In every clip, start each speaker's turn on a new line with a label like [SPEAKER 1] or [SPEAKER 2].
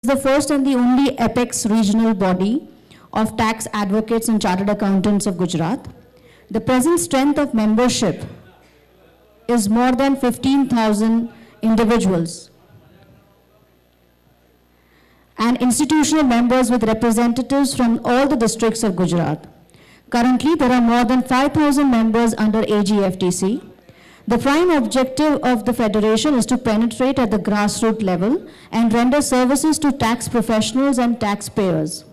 [SPEAKER 1] The first and the only apex regional body of tax advocates and chartered accountants of Gujarat. The present strength of membership is more than 15,000 individuals and institutional members with representatives from all the districts of Gujarat. Currently, there are more than 5,000 members under AGFTC. The prime objective of the Federation is to penetrate at the grassroots level and render services to tax professionals and taxpayers.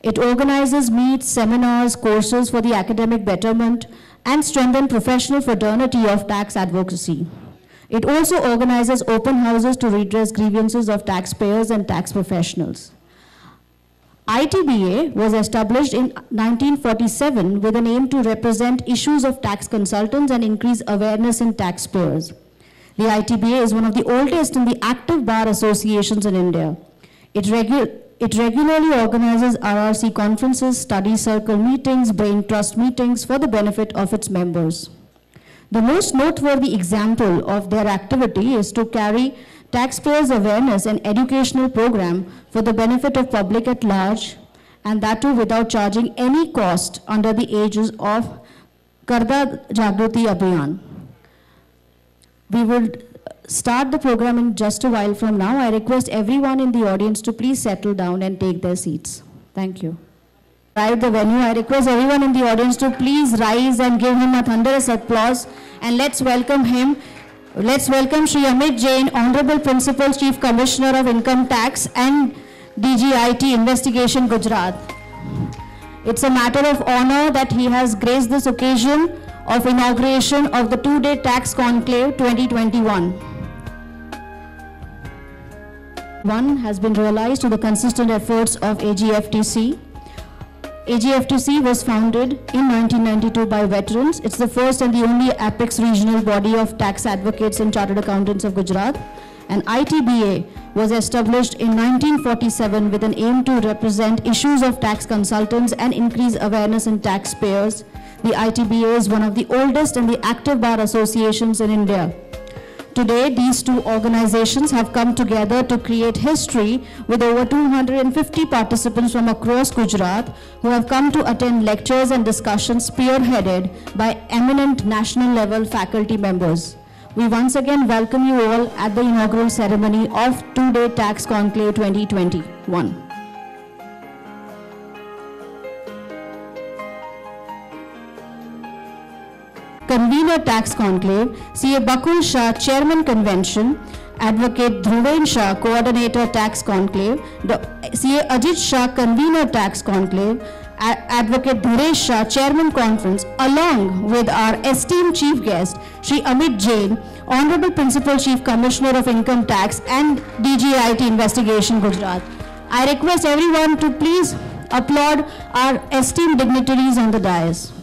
[SPEAKER 1] It organizes meets, seminars, courses for the academic betterment and strengthen professional fraternity of tax advocacy. It also organizes open houses to redress grievances of taxpayers and tax professionals. ITBA was established in 1947 with an aim to represent issues of tax consultants and increase awareness in taxpayers. The ITBA is one of the oldest and the active bar associations in India. It regularly organizes RRC conferences, study circle meetings, brain trust meetings for the benefit of its members. The most noteworthy example of their activity is to carry taxpayers awareness and educational program for the benefit of public at large, and that too without charging any cost under the aegis of Karda Jagriti Abhiyan. We will start the program in just a while from now. I request everyone in the audience to please settle down and take their seats. Thank you. Arrive the venue. I request everyone in the audience to please rise and give him a thunderous applause, and let's welcome him. Let's welcome Shri Amit Jain, Honorable Principal Chief Commissioner of Income Tax and DGIT Investigation, Gujarat. It's a matter of honor that he has graced this occasion of inauguration of the two-day Tax Conclave 2021. One has been realized to the consistent efforts of AGFTC. AGFTC was founded in 1992 by veterans. It's the first and the only apex regional body of tax advocates and chartered accountants of Gujarat. And ITBA was established in 1947 with an aim to represent issues of tax consultants and increase awareness in taxpayers. The ITBA is one of the oldest and the active bar associations in India. Today, these two organizations have come together to create history with over 250 participants from across Gujarat who have come to attend lectures and discussions spearheaded by eminent national level faculty members. We once again welcome you all at the inaugural ceremony of two-day Tax Conclave 2021. Convener Tax Conclave, CA Bakul Shah, Chairman Convention, Advocate Dhruven Shah, Coordinator Tax Conclave, CA Ajit Shah, Convener Tax Conclave, Advocate Dhuresh Shah, Chairman Conference, along with our esteemed Chief Guest, Shri Amit Jain, Honorable Principal Chief Commissioner of Income Tax and DGIT Investigation, Gujarat. I request everyone to please applaud our esteemed dignitaries on the dais.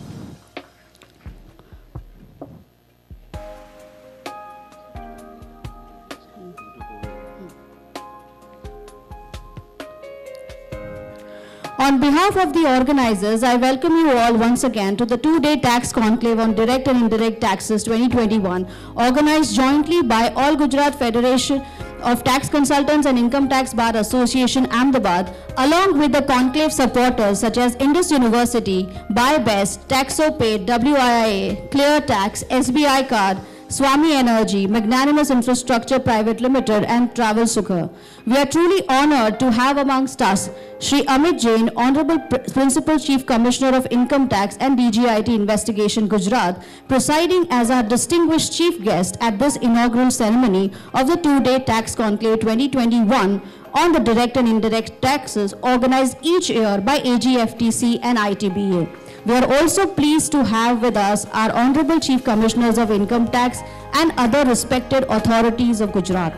[SPEAKER 1] On behalf of the organizers, I welcome you all once again to the two-day Tax Conclave on Direct and Indirect Taxes 2021, organized jointly by All Gujarat Federation of Tax Consultants and Income Tax Bar Association, Ahmedabad, along with the conclave supporters such as Indus University, BuyBest, TaxoPay, WIIA, Clear Tax, SBI Card, Swami Energy, Magnanimous Infrastructure Private Limited, and Travel Sukha. We are truly honored to have amongst us Shri Amit Jain, Honorable Principal Chief Commissioner of Income Tax and DGIT Investigation, Gujarat, presiding as our distinguished chief guest at this inaugural ceremony of the two-day Tax Conclave 2021 on the direct and indirect taxes organized each year by AGFTC and ITBA. We are also pleased to have with us our Honorable Chief Commissioners of Income Tax and other respected authorities of Gujarat.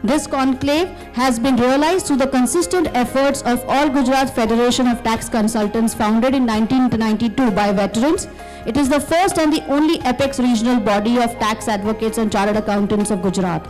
[SPEAKER 1] This conclave has been realized through the consistent efforts of All Gujarat Federation of Tax Consultants, founded in 1992 by veterans. It is the first and the only apex regional body of tax advocates and chartered accountants of Gujarat.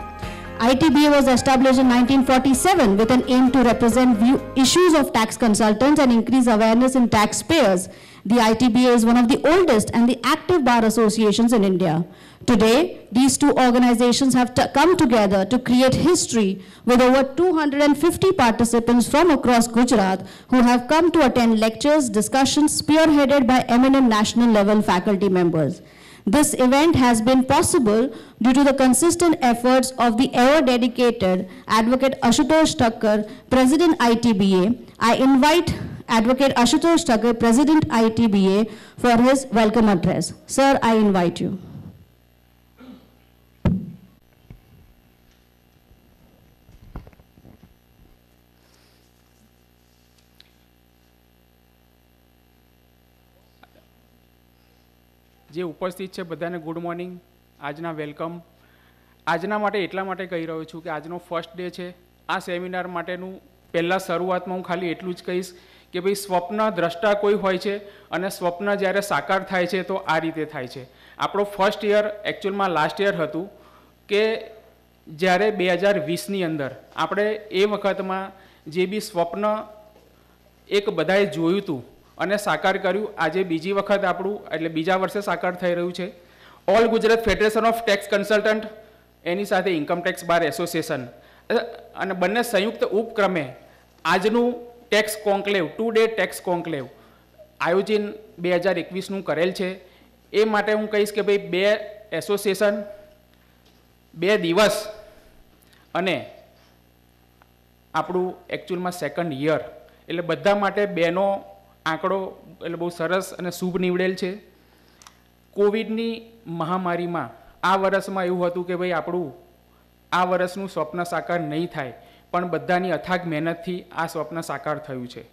[SPEAKER 1] ITBA was established in 1947 with an aim to represent issues of tax consultants and increase awareness in taxpayers, The ITBA is one of the oldest and the active bar associations in India. Today, these two organizations have come together to create history with over 250 participants from across Gujarat who have come to attend lectures, discussions spearheaded by eminent national level faculty members. This event has been possible due to the consistent efforts of the ever-dedicated Advocate Ashutosh Thakkar, President ITBA. I invite Advocate Ashutosh Thakkar, President ITBA, for his welcome address. Sir, I invite you.
[SPEAKER 2] જે ઉપસ્થિત છે બધાને good morning. આજના welcome. આજના માટે એટલા માટે કહી રહ્યો છું કે આજનો ફર્સ્ટ ડે છે. આ સેમિનાર માટેનું પહેલાં શરૂઆતમાં હું ખાલી એટલું જ કહીશ કે ભાઈ સ્વપ્ન દ્રષ્ટા કોઈ હોય છે અને સ્વપ્ન જ્યારે સાકાર થાય છે તો આ રીતે થાય છે. આપણો ફર્સ્ટ યર એકચ્યુઅલમાં લાસ્ટ યર હતું કે જ્યારે 2020ની અંદર આપણે એ વખતમાં જે બી સ્વપ્ન એક બધાએ જોયું હતું અને સાકાર કર્યું, આજે બીજી વખત આપણું એટલે બીજા વર્ષે સાકાર થઈ રહ્યું છે. All Gujarat federation of tax consultant, એની સાથે ઇન્કમ ટેક્સ બાર એસોસિએશન અને બંને સંયુક્ત ઉપક્રમે આજનું tax conclave, 2 day tax conclave આયોજન 2021નું કરેલ છે. એ માટે હું કહીશ કે ભાઈ 2 એસોસિએશન 2 દિવસ અને આપણું એકચ્યુઅલમાં સેકન્ડ યર એટલે બધા માટે 2નો આંકડો એટલે બહુ સરસ અને શુભ નીવડેલ છે. કોવિડની મહામારીમાં આ વર્ષમાં એવું હતું કે ભાઈ આપણું આ વર્ષનું સ્વપ્ન સાકાર નહીં થાય, પણ બધાની અથાગ મહેનતથી આ સ્વપ્ન સાકાર થયું છે.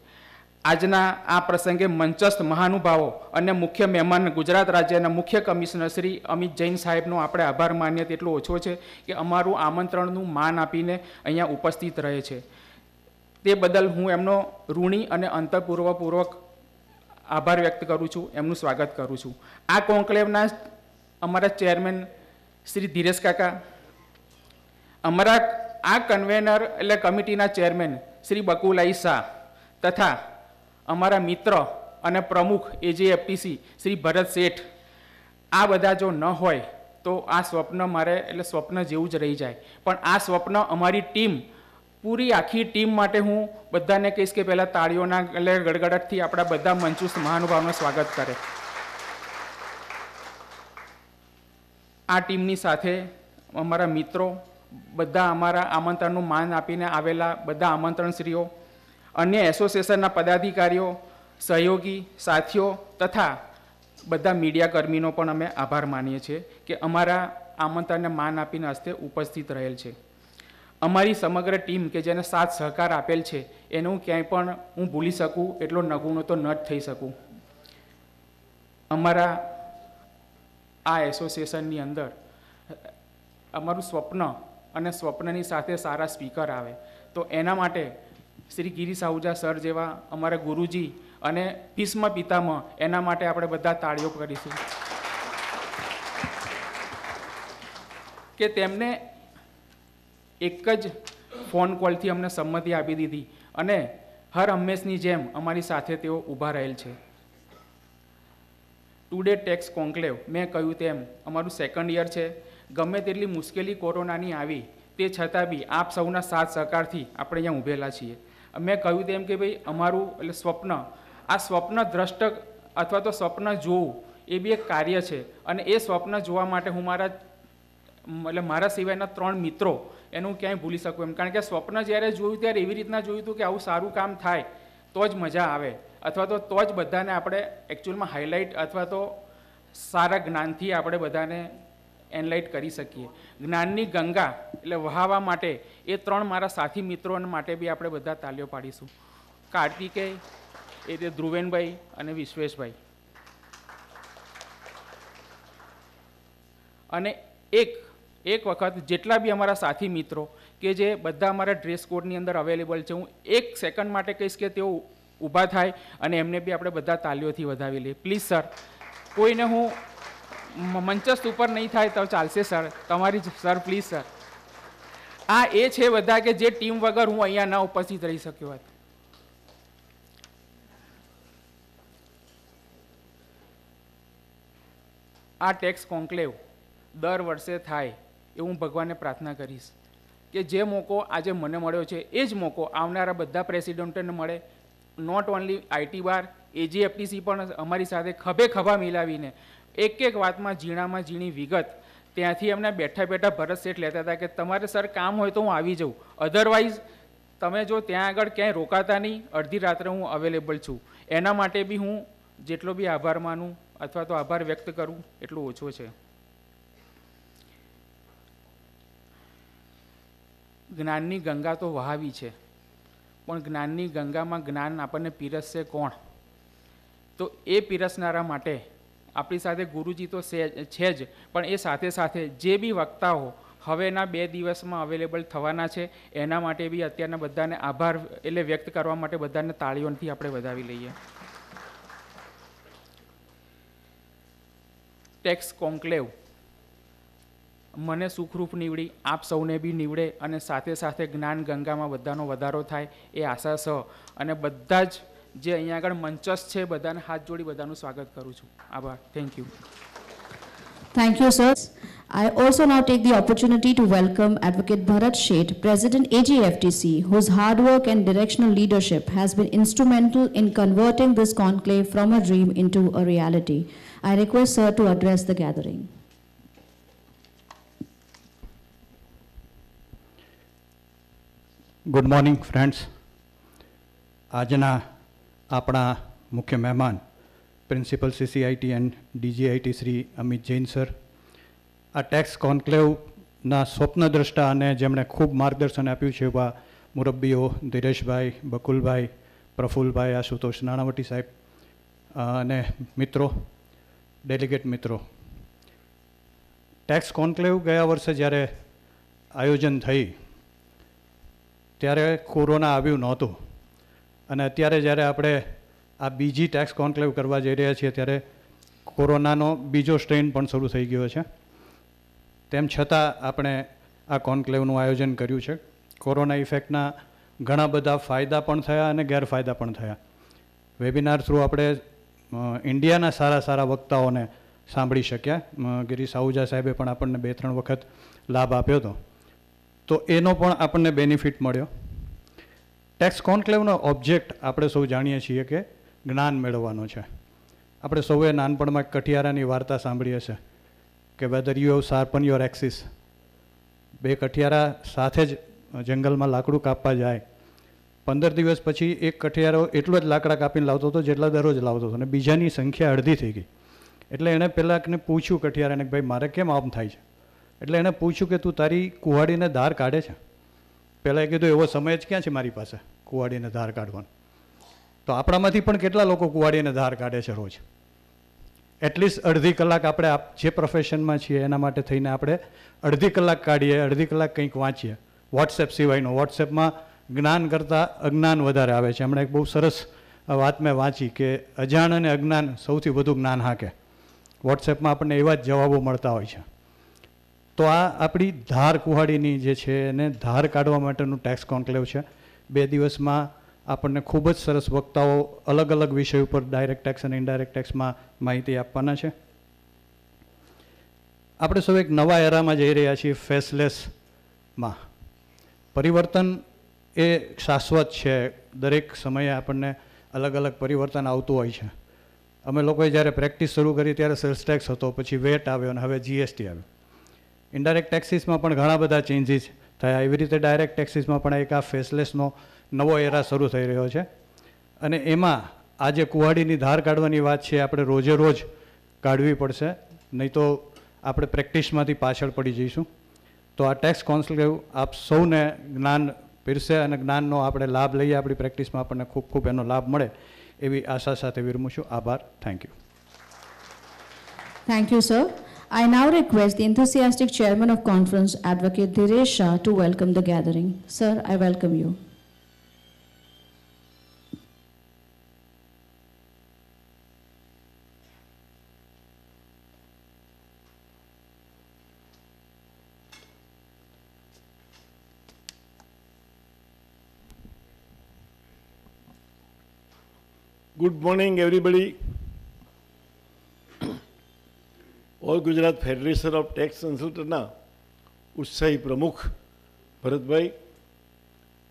[SPEAKER 2] આજના આ પ્રસંગે મંચસ્થ મહાનુભાવો અને મુખ્ય મહેમાન ગુજરાત રાજ્યના મુખ્ય કમિશનર શ્રી અમિત જૈન સાહેબનો આપણે આભાર માનીએ તેટલો ઓછો છે કે અમારું આમંત્રણનું માન આપીને અહીંયા ઉપસ્થિત રહે છે. તે બદલ હું એમનો ઋણી અને અંતઃપૂર્વક આભાર વ્યક્ત કરું છું, એમનું સ્વાગત કરું છું. આ કોન્ક્લેવના અમારા ચેરમેન શ્રી ધીરેશ કાકા, અમારા આ કન્વેનર એટલે કમિટીના ચેરમેન શ્રી બકુલાઈ શાહ તથા અમારા મિત્ર અને પ્રમુખ AJFTC શ્રી ભરત શેઠ, આ બધા જો ન હોય તો આ સ્વપ્ન મારે એટલે સ્વપ્ન જેવું જ રહી જાય. પણ આ સ્વપ્ન અમારી ટીમ, પૂરી આખી ટીમ માટે હું બધાને કહીશ કે પહેલાં તાળીઓના એટલે ગડગડાટથી આપણા બધા મંચસ્થ મહાનુભાવનું સ્વાગત કરે. આ ટીમની સાથે અમારા મિત્રો, બધા અમારા આમંત્રણનું માન આપીને આવેલા બધા આમંત્રણશ્રીઓ, અન્ય એસોસિએશનના પદાધિકારીઓ, સહયોગી સાથીઓ તથા બધા મીડિયા કર્મીનો પણ અમે આભાર માનીએ છીએ કે અમારા આમંત્રણને માન આપીને હસ્તે ઉપસ્થિત રહેલ છે. અમારી સમગ્ર ટીમ કે જેને સાથ સહકાર આપેલ છે એને હું ક્યાંય પણ હું ભૂલી શકું એટલો નગુણો તો ન જ થઈ શકું. અમારા આ એસોસિએશનની અંદર અમારું સ્વપ્ન અને સ્વપ્નની સાથે સારા સ્પીકર આવે તો એના માટે શ્રી ગિરીશ આહુજા સર જેવા અમારા ગુરુજી અને ભીષ્મ પિતામહ, એના માટે આપણે બધા તાળીઓ કરીશું કે તેમને એક જ ફોન કોલથી અમને સંમતિ આપી દીધી અને હર હંમેશની જેમ અમારી સાથે તેઓ ઊભા રહેલ છે. 2 ડે ટેક્સ કોન્ક્લેવ મેં કહ્યું તેમ અમારું સેકન્ડ યર છે. ગમે તેટલી મુશ્કેલી કોરોનાની આવી તે છતાં બી આપ સૌના સાથ સહકારથી આપણે અહીંયા ઊભેલા છીએ. મેં કહ્યું તેમ કે ભાઈ અમારું એટલે સ્વપ્ન, આ સ્વપ્ન દ્રષ્ટ અથવા તો સ્વપ્ન જોવું એ બી એક કાર્ય છે અને એ સ્વપ્ન જોવા માટે હું મારા સિવાયના 3 મિત્રો એનું ક્યાંય ભૂલી શકું એમ. કારણ કે સ્વપ્ન જ્યારે જોયું ત્યારે એવી રીતના જોયું હતું કે આવું સારું કામ થાય તો જ મજા આવે અથવા તો જ બધાને આપણે એકચ્યુઅલમાં હાઇલાઇટ અથવા તો સારા જ્ઞાનથી આપણે બધાને એનલાઇટ કરી શકીએ. જ્ઞાનની ગંગા એટલે વહાવા માટે એ 3 મારા સાથી મિત્રો માટે બી આપણે બધા તાલીઓ પાડીશું. કાર્તિકેય, એ રીતે ધ્રુવેનભાઈ અને વિશ્વેશભાઈ. અને એક વખત જેટલા બી અમારા સાથી મિત્રો કે જે બધા અમારા ડ્રેસ કોડની અંદર અવેલેબલ છે, હું 1 સેકન્ડ માટે કહીશ કે તેઓ ઊભા થાય અને એમને બી આપણે બધા તાલીઓથી વધાવી લઈએ. પ્લીઝ સર, કોઈને હું મંચસ્થ ઉપર નહીં થાય તો ચાલશે સર, તમારી સર પ્લીઝ સર. આ એ છે બધા કે જે ટીમ વગર હું અહીંયા ના ઉપસ્થિત રહી શક્યો હોત. આ ટેક્સ કોન્ક્લેવ દર વર્ષે થાય એવું હું ભગવાનને પ્રાર્થના કરીશ કે જે મોકો આજે મને મળ્યો છે એ જ મોકો આવનારા બધા પ્રેસિડેન્ટોને મળે. નોટ ઓનલી આઈટી બાર, એજીએફટીસી પણ અમારી સાથે ખભે ખભા મિલાવીને એક એક વાતમાં ઝીણામાં ઝીણી વિગત ત્યાંથી અમને બેઠા બેઠા ભરત શેઠ લેતા હતા કે તમારે સર કામ હોય તો હું આવી જાઉં, અધરવાઇઝ તમે જો ત્યાં આગળ ક્યાંય રોકાતા નહીં, અડધી રાત્રે હું અવેલેબલ છું. એના માટે બી હું જેટલો બી આભાર માનું અથવા તો આભાર વ્યક્ત કરું એટલું ઓછો છે. જ્ઞાનની ગંગા તો વહાવી છે, પણ જ્ઞાનની ગંગામાં જ્ઞાન આપણને પીરસશે કોણ? તો એ પીરસનારા માટે આપણી સાથે ગુરુજી તો છે જ, પણ એ સાથે સાથે જે બી વક્તાઓ હવેના 2 દિવસમાં અવેલેબલ થવાના છે એના માટે બી અત્યારના બધાને આભાર એટલે વ્યક્ત કરવા માટે બધાને તાળીઓથી આપણે વધાવી લઈએ. ટેક્સ કોન્ક્લેવ મને સુખરૂપ નીવડી, આપ સૌને બી નીવડે અને સાથે સાથે જ્ઞાન ગંગામાં બધાનો વધારો થાય એ આશા છે. અને બધા જ જે અહીંયા આગળ મંચસ્થ છે બધાને હાથ જોડી બધાનું સ્વાગત કરું છું. આભાર. Thank you.
[SPEAKER 1] Thank you, sir. I also now take the opportunity to welcome Advocate Bharat Sheth, President AGFTC, whose hard work and directional leadership has been instrumental in converting this conclave from a dream into a reality. I request sir to address the gathering.
[SPEAKER 3] Good morning friends. આજના આપણા મુખ્ય મહેમાન principal CCIT and DGIT Shri Amit Jain sir, આ tax કોન્ક્લેવના સ્વપ્નદ્રષ્ટા અને જેમણે ખૂબ માર્ગદર્શન આપ્યું છે એવા મુરબ્બીઓ ધીરેશભાઈ, બકુલભાઈ, પ્રફુલભાઈ, આશુતોષ નાણાવટી સાહેબ અને મિત્રો, ડેલિગેટ મિત્રો. ટેક્સ કોન્ક્લેવ ગયા વર્ષે જ્યારે આયોજન થઈ ત્યારે કોરોના આવ્યું નહોતું, અને અત્યારે જ્યારે આપણે આ બીજી ટેક્સ કોન્ક્લેવ કરવા જઈ રહ્યા છીએ ત્યારે કોરોનાનો બીજો સ્ટ્રેન પણ શરૂ થઈ ગયો છે. તેમ છતાં આપણે આ કોન્ક્લેવનું આયોજન કર્યું છે. કોરોના ઇફેક્ટના ઘણા બધા ફાયદા પણ થયા અને ગેરફાયદા પણ થયા. વેબિનાર થ્રુ આપણે ઇન્ડિયાના સારા સારા વક્તાઓને સાંભળી શક્યા. ગિરીશ આહુજા સાહેબે પણ આપણને 2-3 વખત લાભ આપ્યો હતો, તો એનો પણ આપણને બેનિફિટ મળ્યો. ટેક્સ કોન્ક્લેવનો ઓબ્જેક્ટ આપણે સૌ જાણીએ છીએ કે જ્ઞાન મેળવવાનો છે. આપણે સૌએ નાનપણમાં કઠિયારાની વાર્તા સાંભળી હશે કે whether you have sharpen your axes. 2 કઠિયારા સાથે જ જંગલમાં લાકડું કાપવા જાય, 15 દિવસ પછી એક કઠિયારો એટલો જ લાકડા કાપીને લાવતો હતો જેટલા દરરોજ લાવતો હતો, અને બીજાની સંખ્યા અડધી થઈ ગઈ. એટલે એણે પહેલાંને પૂછ્યું કઠિયારાને કે ભાઈ મારે કેમ આમ થાય છે? એટલે એણે પૂછ્યું કે તું તારી કુહાડીને ધાર કાઢે છે? પહેલાં એ કીધું એવો સમય જ ક્યાં છે મારી પાસે કુહાડીને ધાર કાઢવાનો. તો આપણામાંથી પણ કેટલા લોકો કુહાડીને ધાર કાઢે છે રોજ? એટલીસ્ટ અડધી કલાક આપણે જે પ્રોફેશનમાં છીએ એના માટે થઈને આપણે અડધી કલાક કાઢીએ, અડધી કલાક કંઈક વાંચીએ. વોટ્સએપ સિવાયનો, વોટ્સએપમાં જ્ઞાન કરતાં અજ્ઞાન વધારે આવે છે. હમણાં એક બહુ સરસ વાત મેં વાંચી કે અજાણ અને અજ્ઞાન સૌથી વધુ જ્ઞાન હાકે. વોટ્સએપમાં આપણને એવા જ જવાબો મળતા હોય છે. તો આ આપણી ધાર કુહાડીની જે છે એને ધાર કાઢવા માટેનું ટેક્સ કોન્ક્લેવ છે. 2 દિવસમાં આપણને ખૂબ જ સરસ વક્તાઓ અલગ અલગ વિષય ઉપર ડાયરેક્ટ ટેક્સ અને ઇનડાયરેક્ટ ટેક્સમાં માહિતી આપવાના છે. આપણે સૌ એક નવા એરામાં જઈ રહ્યા છીએ, ફેસલેસમાં. પરિવર્તન એ શાશ્વત છે. દરેક સમયે આપણને અલગ અલગ પરિવર્તન આવતું હોય છે. અમે લોકોએ જ્યારે પ્રેક્ટિસ શરૂ કરી ત્યારે સેલ્સ ટેક્સ હતો, પછી વેટ આવ્યો અને હવે GST આવ્યો. ઇનડાયરેક્ટ ટેક્સીસમાં પણ ઘણા બધા ચેન્જીસ થયા. એવી રીતે ડાયરેક્ટ ટેક્સીસમાં પણ એક આ ફેસલેસનો નવો એરા શરૂ થઈ રહ્યો છે. અને એમાં આ જે કુહાડીની ધાર કાઢવાની વાત છે આપણે રોજે રોજ કાઢવી પડશે, નહીં તો આપણે પ્રેક્ટિસમાંથી પાછળ પડી જઈશું. તો આ ટેક્સ કોન્ક્લેવ આપ સૌને જ્ઞાન પીરસે અને જ્ઞાનનો આપણે લાભ લઈએ, આપણી પ્રેક્ટિસમાં આપણને ખૂબ ખૂબ એનો લાભ મળે એવી આશા સાથે વિરમું છું. આભાર. Thank you.
[SPEAKER 1] Thank you, sir. I now request the enthusiastic chairman of conference, Advocate Dhiresh Shah, to welcome the gathering. Sir, I welcome you.
[SPEAKER 4] Good morning, everybody. All Gujarat federation of tax કન્સલ્ટન્ટના ઉત્સાહી પ્રમુખ Bharatbhai,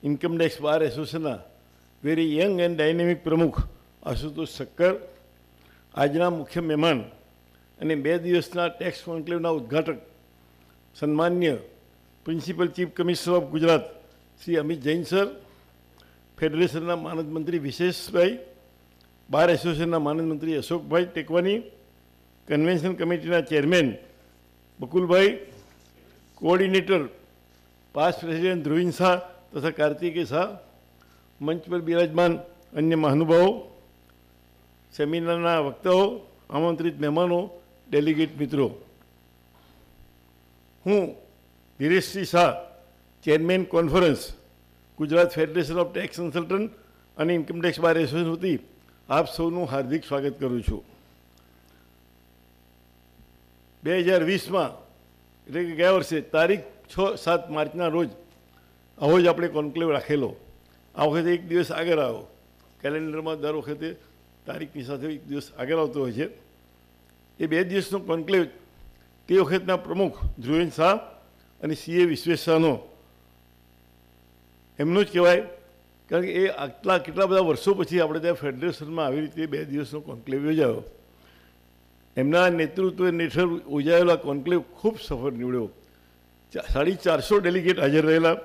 [SPEAKER 4] income tax બાર એસોસિએશનના very young and dynamic પ્રમુખ આશુતોષ ઠક્કર, આજના મુખ્ય મહેમાન અને 2 દિવસના ટેક્સ કોન્ક્લેવના ઉદ્ઘાટક સન્માન્ય principal chief commissioner of Gujarat Shri Amit Jain sir, ફેડરેશનના માનદ મંત્રી વિશેષભાઈ, બાર એસોસિએશનના માનદ મંત્રી અશોકભાઈ ટેકવાની, કન્વેન્શન કમિટીના chairman Bakulbhai, coordinator past president Dhruvin Shah તથા કાર્તિકેય શાહ, મંચ પર બિરાજમાન અન્ય મહાનુભાવો, સેમિનારના વક્તાઓ, આમંત્રિત મહેમાનો, ડેલિગેટ મિત્રો, હું Dhireshsinh Shah, chairman conference Gujarat federation of tax consultant અને ઇન્કમટેક્સ બાર એસોસિએશન વતી આપ સૌનું હાર્દિક સ્વાગત કરું છું. 2020માં એટલે કે ગયા વર્ષે તારીખ 6-7 માર્ચના રોજ આવો જ આપણે કોન્ક્લેવ રાખેલો. આ વખતે એક દિવસ આગળ આવ્યો. કેલેન્ડરમાં દર વખતે તારીખની સાથે એક દિવસ આગળ આવતો હોય છે. એ 2 દિવસનો કોન્ક્લેવ તે વખતના પ્રમુખ ધ્રુવીન શાહ અને CA વિશ્વેશ શાહનો એમનું જ કહેવાય, કારણ કે એ આટલા કેટલા બધા વર્ષો પછી આપણે ત્યાં ફેડરેશનમાં આવી રીતે 2 દિવસનો કોન્ક્લેવ યોજાયો. એમના નેતૃત્વ હેઠળ યોજાયેલો આ કોન્ક્લેવ ખૂબ સફળ નીવડ્યો. 450 ડેલિગેટ હાજર રહેલા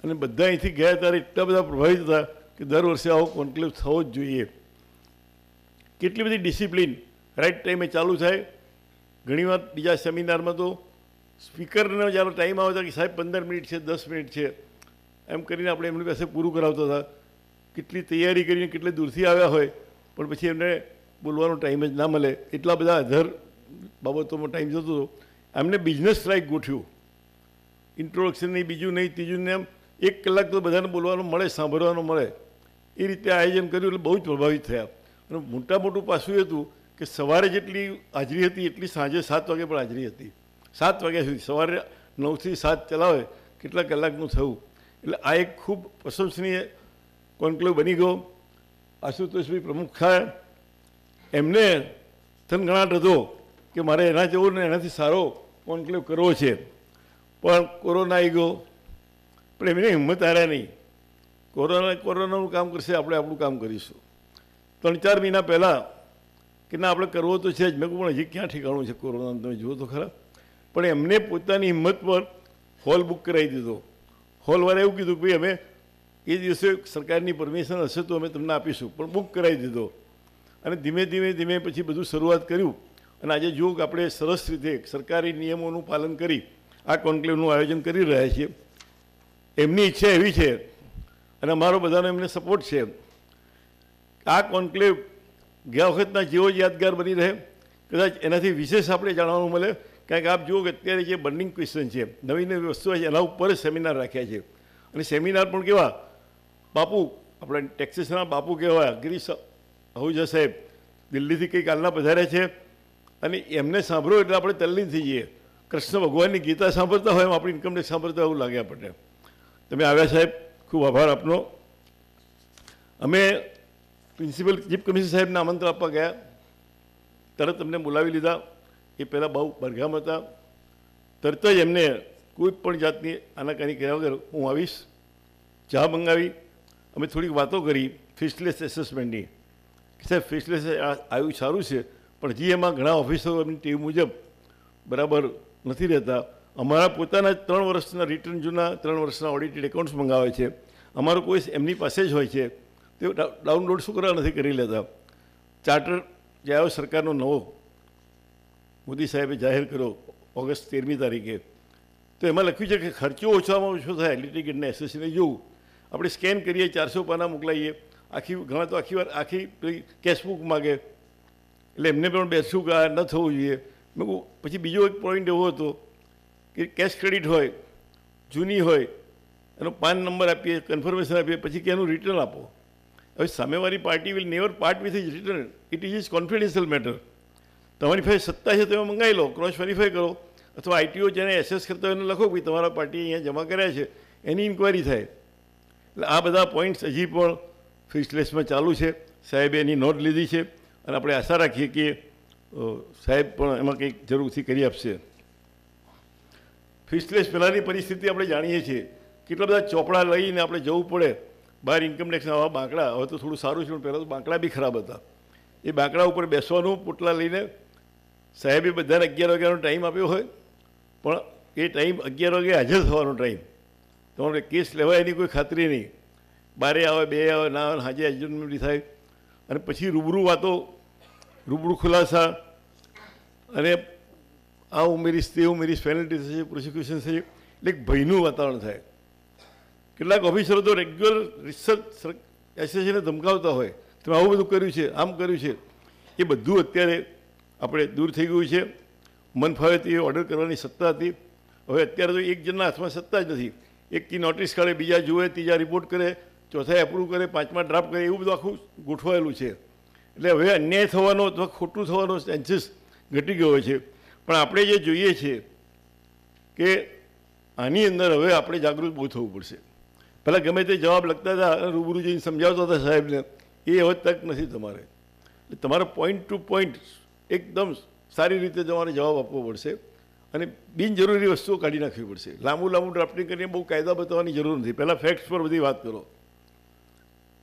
[SPEAKER 4] અને બધા અહીંથી ગયા ત્યારે એટલા બધા પ્રભાવિત હતા કે દર વર્ષે આવો કોન્ક્લેવ થવો જ જોઈએ. કેટલી બધી ડિસિપ્લિન, રાઈટ ટાઈમે ચાલુ થાય. ઘણીવાર બીજા સેમિનારમાં તો સ્પીકરનો જ્યારે ટાઈમ આવતો કે સાહેબ 15 મિનિટ છે, 10 મિનિટ છે, એમ કરીને આપણે એમની પાસે પૂરું કરાવતા હતા. કેટલી તૈયારી કરીને કેટલે દૂરથી આવ્યા હોય પણ પછી એમને બોલવાનો ટાઈમ જ ના મળે. એટલા બધા અધર બાબતોમાં ટાઈમ જતો હતો. એમને બિઝનેસ સ્ટ્રાઇક ગોઠવ્યું. ઇન્ટ્રોડક્શન નહીં, બીજું નહીં, ત્રીજું નહીં, એમ 1 કલાક તો બધાને બોલવાનું મળે, સાંભળવાનું મળે. એ રીતે આયોજન કર્યું એટલે બહુ જ પ્રભાવિત થયા. અને મોટું પાસું એ હતું કે સવારે જેટલી હાજરી હતી એટલી સાંજે 7 વાગે પણ હાજરી હતી. 7 વાગ્યા સુધી, સવારે 9 થી 7 ચલાવે, કેટલા કલાકનું થયું. એટલે આ એક ખૂબ પ્રશંસનીય કોન્ક્લેવ બની ગયો. આશુતોષભાઈ પ્રમુખ થાય, એમને થનગણાટ હતો કે મારે એના જેવો ને એનાથી સારો કોન્ક્લેવ કરવો છે, પણ કોરોના આવી ગયો. પણ એમને હિંમત હાર્યા નહીં. કોરોનાનું કામ કરશે, આપણે આપણું કામ કરીશું. 3-4 મહિના પહેલાં કે ના આપણે કરવો તો છે જ. મેં પણ હજી ક્યાં ઠેકાણું છે કોરોનાનું, તમે જુઓ તો ખરા. પણ એમને પોતાની હિંમત પર હોલ બુક કરાવી દીધો. હોલવાળા એવું કીધું કે ભાઈ અમે એ દિવસે સરકારની પરમિશન હશે તો અમે તમને આપીશું, પણ બુક કરાવી દીધો. અને ધીમે પછી બધું શરૂઆત કર્યું. અને આજે જુઓ કે આપણે સરસ રીતે સરકારી નિયમોનું પાલન કરી આ કોન્ક્લેવનું આયોજન કરી રહ્યા છીએ. એમની ઈચ્છા એવી છે અને અમારો બધાનો એમને સપોર્ટ છે. આ કોન્ક્લેવ ગયા વખતના જેવો જ યાદગાર બની રહે, કદાચ એનાથી વિશેષ આપણે જાણવાનું મળે. કારણ કે આપ જુઓ કે અત્યારે જે બર્નિંગ ક્વેશ્ચન છે, નવી નવી વસ્તુઓ છે, એના ઉપર જ સેમિનાર રાખ્યા છે. અને સેમિનાર પણ કેવા, બાપુ આપણા ટેક્સેશનના બાપુ કહેવાય ગિરીશ આહુજા સાહેબ, દિલ્હીથી કંઈક કાલના પધાર્યા છે. અને એમને સાંભળો એટલે આપણે તલ્લીન થઈ જઈએ. કૃષ્ણ ભગવાનની ગીતા સાંભળતા હોય એમ આપણે ઇન્કમ ટેક્સ સાંભળતા એવું લાગે આપણને. તમે આવ્યા સાહેબ, ખૂબ આભાર આપનો. અમે પ્રિન્સિપલ ચીફ કમિશનર સાહેબને આમંત્રણ આપવા ગયા, તરત અમને બોલાવી લીધા. એ પહેલાં બહુ બરગામ હતા. તરત જ એમને કોઈ પણ જાતની આનાકાની કર્યા વગર હું આવીશ, ચા મંગાવી. અમે થોડીક વાતો કરી ફીસલેસ એસેસમેન્ટની. સાહેબ ફીસલેસ આવ્યું સારું છે, પણ હજી એમાં ઘણા ઓફિસરો એમની ટીમ મુજબ બરાબર નથી રહેતા. અમારા પોતાના 3 વર્ષના રિટર્ન, જૂના 3 વર્ષના ઓડિટેડ એકાઉન્ટ્સ મંગાવે છે. અમારો કોઈ એમની પાસે જ હોય છે, તે ડાઉનલોડ શું કરવા નથી કરી લેતા. ચાર્ટર જે આવ્યો સરકારનો નવો, મોદી સાહેબે જાહેર કર્યો ઓગસ્ટ 13મી તારીખે, તો એમાં લખ્યું છે કે ખર્ચો ઓછામાં ઓછો થાય લિટિગેટને એસએસસીને જોવું. આપણે સ્કેન કરીએ, 400 પાના મોકલાઈએ, ઘણા તો આખી વાર આખી કેશબુક માગે. એટલે એમને પણ બેસવું કે આ ન થવું જોઈએ. મેં કહું પછી બીજો એક પોઈન્ટ એવો હતો કે કેશ ક્રેડિટ હોય, જૂની હોય, એનો પાન નંબર આપીએ, કન્ફર્મેશન આપીએ, પછી કે એનું રિટર્ન આપો. હવે સામેવાળી party will never part with is return. It is confidential matter. તમારી પાસે સત્તા છે તમે મંગાવી લો, ક્રોસ વેરીફાઈ કરો, અથવા આઈટીઓ જેને એસેસ કરતા હોય એને લખો કે તમારા પાર્ટી અહીંયા જમા કર્યા છે, એની ઇન્ક્વાયરી થાય. એટલે આ બધા પોઈન્ટ્સ હજી પણ ફીસલેસમાં ચાલુ છે. સાહેબે એની નોંધ લીધી છે અને આપણે આશા રાખીએ કે સાહેબ પણ એમાં કંઈક જરૂરથી કરી આપશે. ફીસલેસ પહેલાંની પરિસ્થિતિ આપણે જાણીએ છીએ, કેટલા બધા ચોપડા લઈને આપણે જવું પડે બહાર ઇન્કમ ટેક્સના આવા બાંકડા. હવે તો થોડું સારું છે, પણ પહેલાં તો બાંકડા બી ખરાબ હતા. એ બાંકડા ઉપર બેસવાનું, પોટલા લઈને સાહેબે બધાને 11 વાગ્યાનો ટાઈમ આપ્યો હોય, પણ એ ટાઈમ 11 વાગે હાજર થવાનો ટાઈમ. તમારે કેસ લેવાય એની કોઈ ખાતરી નહીં. 12 આવે 2 આવે ના આવે, હાજે એડજમેન્ટ થાય, અને પછી રૂબરૂ વાતો, રૂબરૂ ખુલાસા, અને આ ઉમેરીશ તે ઉમેરીશ, પેનલ્ટી થશે, પ્રોસિક્યુશન થશે, એટલે એક ભયનું વાતાવરણ થાય. કેટલાક ઓફિસરો તો રેગ્યુલર રિસર્ચ એસોસિએશનને ધમકાવતા હોય, તમે આવું બધું કર્યું છે, આમ કર્યું છે. એ બધું અત્યારે આપણે દૂર થઈ ગયું છે. મન ફાવે તે ઓર્ડર કરવાની સત્તા હતી. હવે અત્યારે તો એક જણના હાથમાં સત્તા જ નથી. એકથી નોટિસ કાઢે, બીજા જુએ, ત્રીજા રિપોર્ટ કરે, ચોથા એપ્રૂવ કરે, પાંચમા ડ્રાફ્ટ કરે, એવું બધું આખું ગોઠવાયેલું છે. એટલે હવે અન્યાય થવાનો અથવા ખોટું થવાનો ચાન્સીસ ઘટી ગયો છે. પણ આપણે જે જોઈએ છે કે આની અંદર હવે આપણે જાગૃત બહુ થવું પડશે. પહેલાં ગમે તે જવાબ લખતા હતા, રૂબરૂ જઈને સમજાવતા હતા સાહેબને, એ હવે તક નથી તમારે. એટલે તમારે પોઈન્ટ ટુ પોઈન્ટ એકદમ સારી રીતે તમારે જવાબ આપવો પડશે, અને બિનજરૂરી વસ્તુઓ કાઢી નાખવી પડશે. લાંબુ ડ્રાફ્ટિંગ કરીને બહુ કાયદા બતાવવાની જરૂર નથી. પહેલાં ફેક્ટ્સ પર બધી વાત કરો.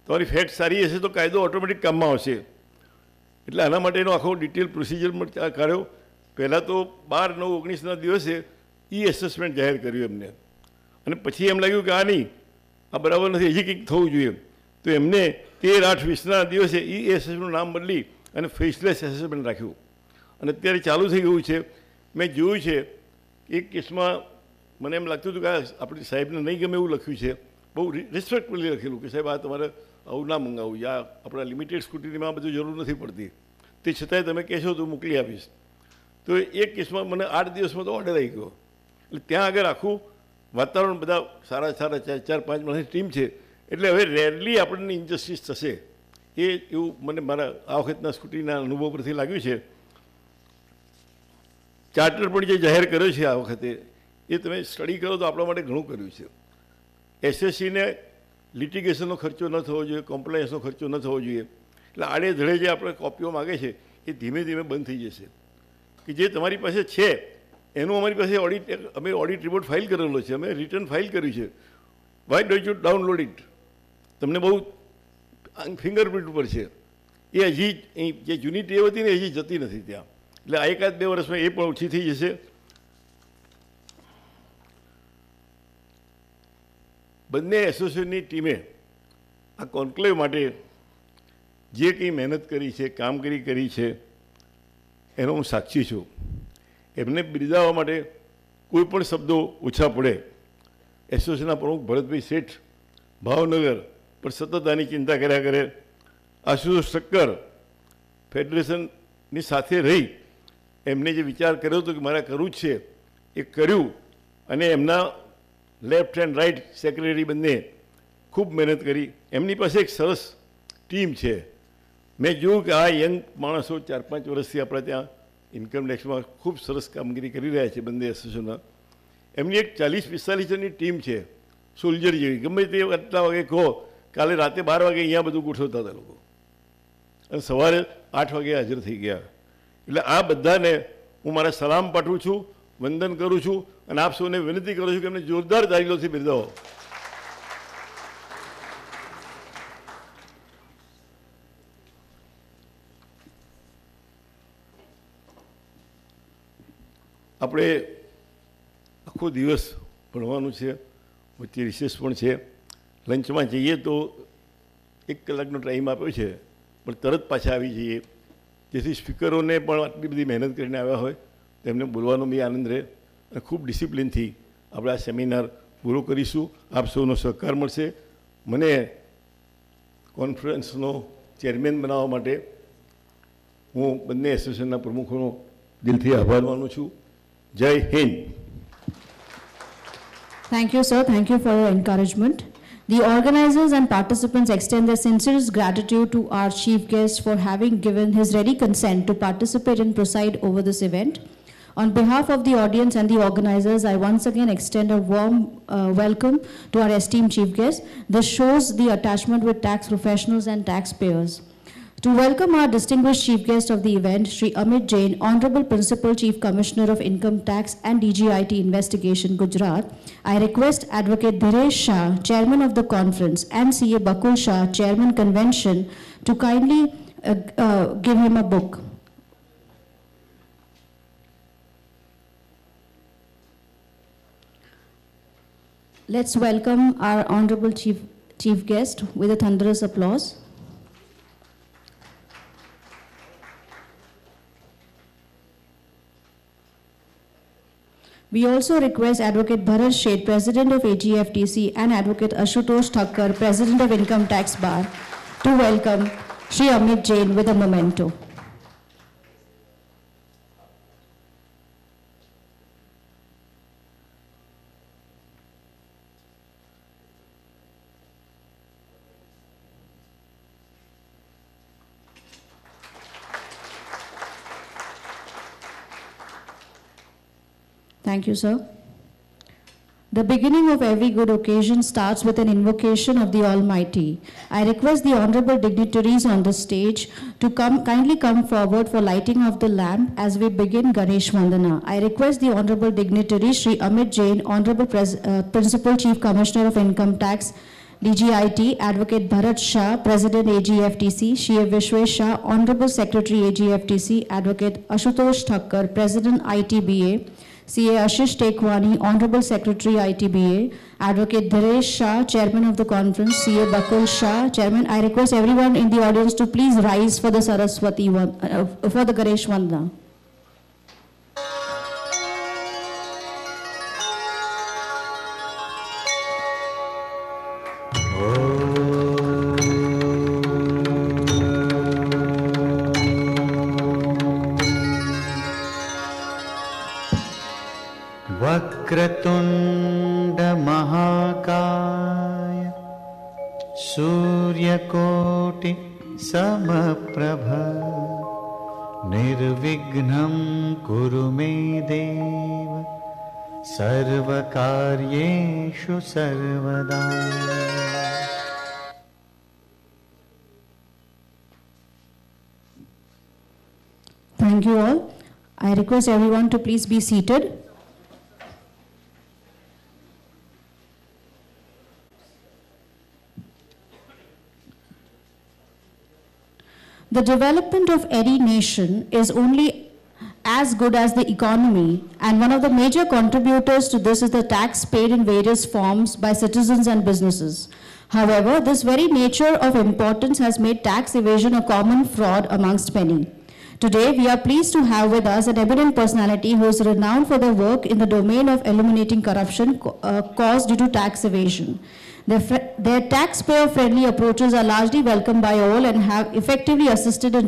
[SPEAKER 4] તમારી ફેક્ટ સારી હશે તો કાયદો ઓટોમેટિક કામમાં આવશે. એટલે આના માટેનો આખો ડિટેલ પ્રોસિજર કાઢ્યો. પહેલાં તો 12/9/19ના દિવસે એસેસમેન્ટ જાહેર કર્યું એમને, અને પછી એમ લાગ્યું કે આ નહીં, આ બરાબર નથી, હજી કંઈક થવું જોઈએ. તો એમને 13/8/20ના દિવસે એસેસમેન્ટનું નામ બદલી અને ફેસલેસ એસેસમેન્ટ રાખ્યું, અને અત્યારે ચાલુ થઈ ગયું છે. મેં જોયું છે એક કેસમાં મને એમ લાગતું હતું કે આપણી સાહેબને નહીં ગમે એવું લખ્યું છે, બહુ રિસ્પેક્ટફુલી લખેલું કે સાહેબ આ તમારે આવું ના મંગાવવું, યા આપણા લિમિટેડ સ્કૂટીમાં આ બધું જરૂર નથી પડતી, તે છતાંય તમે કહેશો તો મોકલી આપીશ. તો એક કેસમાં મને 8 દિવસમાં તો ઓર્ડર આવી ગયો. એટલે ત્યાં આગળ આખું વાતાવરણ, બધા સારા 4-5 માણસની ટીમ છે. એટલે હવે રેરલી આપણને ઇન્જસ્ટિસ થશે, એ એવું મને મારા આ વખતના સ્કૂટીના અનુભવ પરથી લાગ્યું છે. ચાર્ટર પણ જે જાહેર કર્યો છે આ વખતે, એ તમે સ્ટડી કરો તો આપણા માટે ઘણું કર્યું છે. એસએસસીને લિટિગેશનનો ખર્ચો ન થવો જોઈએ, કોમ્પ્લાયન્સનો ખર્ચો ન થવો જોઈએ. એટલે આડેધડે જે આપણે કોપીઓ માગે છે એ ધીમે ધીમે બંધ થઈ જશે. કે જે તમારી પાસે છે એનું અમારી પાસે અમે ઓડિટ રિપોર્ટ ફાઇલ કરેલો છે, અમે રિટર્ન ફાઇલ કર્યું છે. Why don't you download it? તમને બહુ ફિંગરપ્રિન્ટ ઉપર છે. એ હજી જે જૂની ટેવ હતી ને હજી જતી નથી ત્યાં. એટલે આ 1-2 વર્ષમાં એ પણ ઓછી થઈ જશે. બંને એસોસિએશનની ટીમે આ કોન્ક્લેવ માટે જે કંઈ મહેનત કરી છે, કામગીરી કરી છે, એનો હું સાક્ષી છું. એમને બિરદાવવા માટે કોઈ પણ શબ્દો ઓછા પડે. એસોસિએશનના પ્રમુખ ભરતભાઈ શેઠ ભાવનગર પર સતત આની ચિંતા કર્યા કરે. આશુતોષ ઠક્કર ફેડરેશનની સાથે રહી એમને જે વિચાર કર્યો હતો કે મારે કરવું જ છે એ કર્યું, અને એમના લેફ્ટ એન્ડ રાઇટ સેક્રેટરી બંને ખૂબ મહેનત કરી. એમની પાસે એક સરસ ટીમ છે. મેં જોયું કે આ યંગ માણસો 4-5 વર્ષથી આપણે ત્યાં ઇન્કમ ટેક્સમાં ખૂબ સરસ કામગીરી કરી રહ્યા છે બંને એસોસિએશનના. એમની એક 40-45 જણની ટીમ છે, સોલ્જર જેવી. ગમે તે આટલા વાગે કહો, કાલે રાતે 12 વાગે અહીંયા બધું ગોઠવતા હતા લોકો, અને સવારે 8 વાગે હાજર થઈ ગયા. એટલે આ બધાને હું મારા સલામ પાઠવું છું, વંદન કરું છું, અને આપ સૌને વિનંતી કરું છું કે એમને જોરદાર તાલીઓથી બિરદાવો. આપણે આખો દિવસ ભણવાનું છે, વચ્ચે રિસેસ પણ છે. લંચમાં જઈએ તો 1 કલાકનો ટાઈમ આપ્યો છે, પણ તરત પાછા આવી જઈએ, જેથી સ્પીકરોને પણ આટલી બધી મહેનત કરીને આવ્યા હોય તેમને બોલવાનો બી આનંદ રહે, અને ખૂબ ડિસિપ્લિનથી આપણે આ સેમિનાર પૂરો કરીશું. આપ સૌનો સહકાર મળશે. મને કોન્ફરન્સનો ચેરમેન બનાવવા માટે હું બંને એસોસિએશનના પ્રમુખોનો દિલથી આભાર માનું છું. જય Hind.
[SPEAKER 1] Thank you, sir. Thank you for your encouragement. The organizers and participants extend their sincerest gratitude to our chief guest for having given his ready consent to participate and preside over this event. On behalf of the audience and the organizers, I once again extend a warm welcome to our esteemed chief guest. This shows the attachment with tax professionals and taxpayers. To welcome our distinguished chief guest of the event, Shri Amit Jain, Honorable Principal Chief Commissioner of Income Tax and DGIT Investigation, Gujarat, I request Advocate Dhiresh Shah, Chairman of the conference, and CA Bakul Shah, Chairman Convention, to kindly give him a book. Let's welcome our Honorable Chief Guest with a thunderous applause. We also request Advocate Bharat Sheth, President of AGFTC, and Advocate Ashutosh Thakkar, President of Income Tax Bar, to welcome Shri Amit Jain with a memento. Thank you, sir. The beginning of every good occasion starts with an invocation of the Almighty. I request the honorable dignitaries on the stage to kindly come forward for lighting of the lamp as we begin Ganesh Vandana. I request the honorable dignitary Shri Amit Jain, Honorable Principal Chief Commissioner of Income Tax, DGIT, Advocate Bharat Shah, President AGFTC, CA Vishwesh Shah, Honorable Secretary AGFTC, Advocate Ashutosh Thakkar, President ITBA, CA Ashish Tekwani, Honorable Secretary ITBA, Advocate Dhiresh Shah, Chairman of the conference, CA Bakul Shah, Chairman. I request everyone in the audience to please rise for the Saraswati, for the Ganesh Vandana.
[SPEAKER 5] Vakratunda महाकाय सूर्यकोटि समप्रभ निर्विघ्नं कुरु मे देव सर्वकार्येषु सर्वदा.
[SPEAKER 1] Thank you all. I request everyone to please be seated. The development of any nation is only as good as the economy, and one of the major contributors to this is the tax paid in various forms by citizens and businesses. However, this very nature of importance has made tax evasion a common fraud amongst many. Today, we are pleased to have with us an eminent personality who is renowned for their work in the domain of eliminating corruption caused due to tax evasion. Their taxpayer-friendly approaches are largely welcomed by all and have effectively assisted in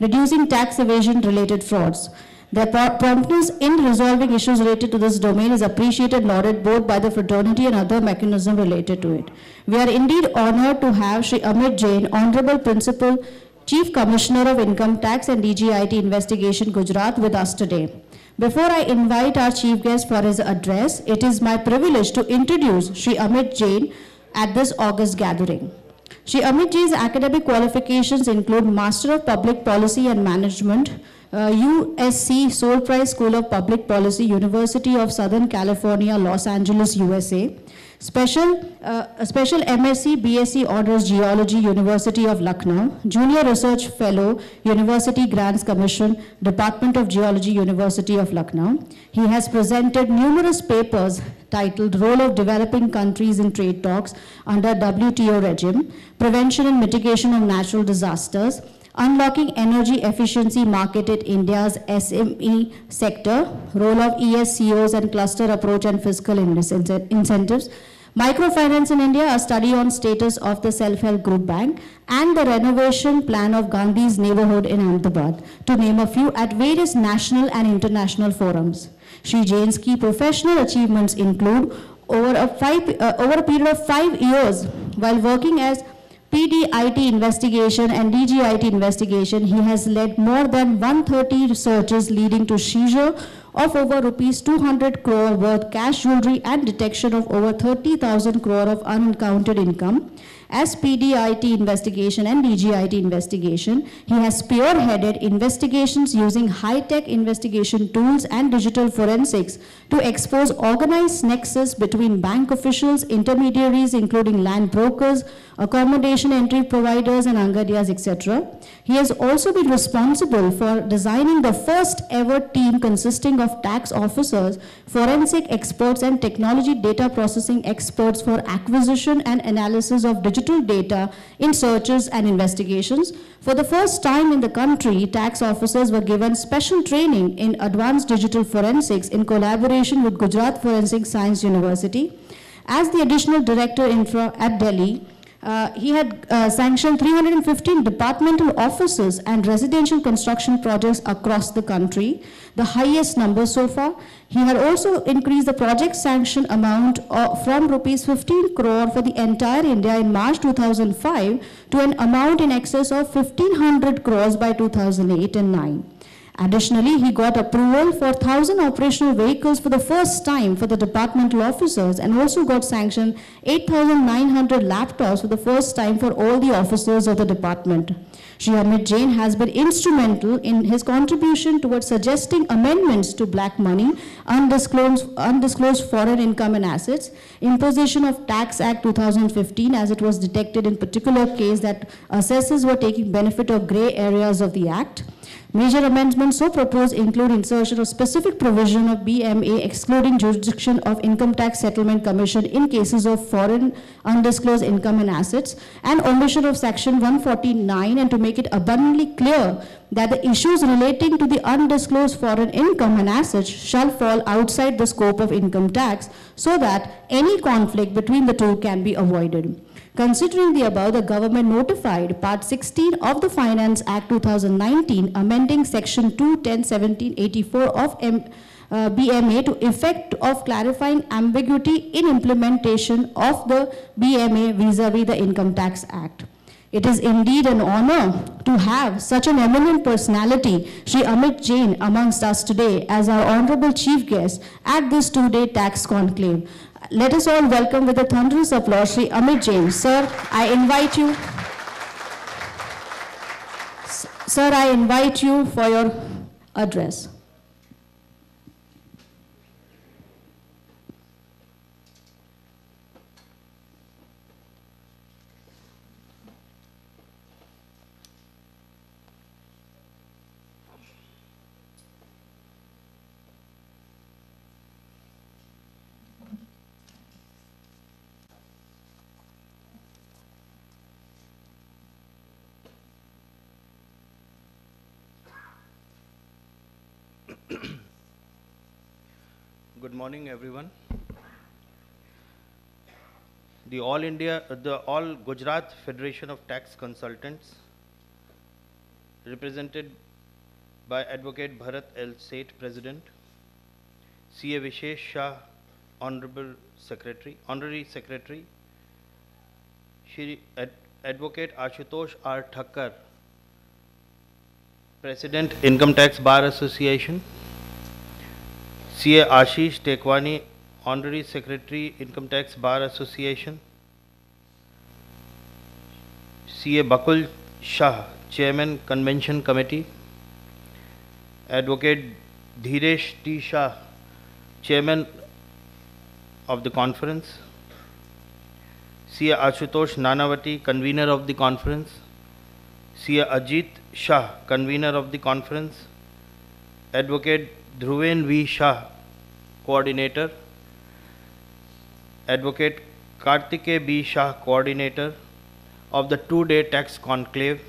[SPEAKER 1] reducing tax evasion-related frauds. Their promptness in resolving issues related to this domain is appreciated and lauded both by the fraternity and other mechanisms related to it. We are indeed honored to have Shri Amit Jain, Honorable Principal Chief Commissioner of Income Tax and DGIT Investigation, Gujarat, with us today. Before I invite our chief guest for his address, it is my privilege to introduce Shri Amit Jain at this August gathering. Shri Amit Jain's academic qualifications include Master of Public Policy and Management, USC Sol Price School of Public Policy, University of Southern California, Los Angeles, USA. Special MSc, BSc Honors Geology, University of Lucknow. Junior Research Fellow, University Grants Commission, Department of Geology, University of Lucknow. He has presented numerous papers titled Role of Developing Countries in Trade Talks under WTO Regime, Prevention and Mitigation of Natural Disasters, Unlocking Energy Efficiency Market in India's SME Sector, Role of ESCOs and Cluster Approach and Fiscal Incentives, Microfinance in India, a study on status of the Self-Help Group Bank, and the renovation plan of Gandhi's neighborhood in Ahmedabad, to name a few, at various national and international forums. Shri Jain's key professional achievements include, over a period of 5 years, while working as PDIT investigation and DGIT investigation, he has led more than 130 researches leading to seizure of over rupees 200 crore worth cash jewelry and detection of over 30,000 crore of unaccounted income, As PDIT investigation and DGIT investigation, he has spearheaded investigations using high-tech investigation tools and digital forensics to expose organized nexus between bank officials, intermediaries including land brokers, accommodation entry providers and angadias, etc. He has also been responsible for designing the first ever team consisting of tax officers, forensic experts and technology data processing experts for acquisition and analysis of digital data in searches and investigations. For the first time in the country, tax officers were given special training in advanced digital forensics in collaboration with Gujarat Forensic Science University. As the additional director infra at Delhi, he had sanctioned 315 departmental offices and residential construction projects across the country, the highest number so far. He had also increased the project sanction amount from rupees 15 crore for the entire India in March 2005 to an amount in excess of 1500 crores by 2008 and 9. Additionally, he got approval for 1,000 operational vehicles for the first time for the departmental officers and also got sanctioned 8,900 laptops for the first time for all the officers of the department. Shri Amit Jain has been instrumental in his contribution towards suggesting amendments to black money, undisclosed foreign income and assets, imposition of Tax Act 2015 as it was detected in particular case that assessors were taking benefit of grey areas of the Act. Major amendments so proposed include insertion of specific provision of BMA excluding jurisdiction of Income Tax Settlement Commission in cases of foreign undisclosed income and assets, and omission of section 149, and to make it abundantly clear that the issues relating to the undisclosed foreign income and assets shall fall outside the scope of income tax so that any conflict between the two can be avoided. Considering the above, the government notified Part 16 of the Finance Act 2019, amending Section 210(17)84 of BMA to effect of clarifying ambiguity in implementation of the BMA vis-a-vis the Income Tax Act. It is indeed an honor to have such an eminent personality, Shri Amit Jain, amongst us today as our honorable chief guest at this two-day tax conclave. Let us all welcome with a thunderous applause Shri Amit Jain. Sir, I invite you. Sir, I invite you for your address.
[SPEAKER 6] Good morning, everyone. The All Gujarat Federation of Tax Consultants, represented by Advocate Bharat L. Seth, President, C.A. Vishesh Shah, Honorary Secretary, Shri Advocate Ashutosh R. Thakkar, President, Income Tax Bar Association, C.A. Ashish Tekwani, Honorary Secretary, Income Tax Bar Association, C.A. Bakul Shah, Chairman, Convention Committee, Advocate Dhiresh T. Shah, Chairman of the Conference, C.A. Ashutosh Nanavati, Convener of the Conference, C.A. Ajit Shah, Convener of the Conference, Advocate Dhruven V. Shah, Coordinator, Advocate Kartike B. Shah, Coordinator of the two-day tax conclave,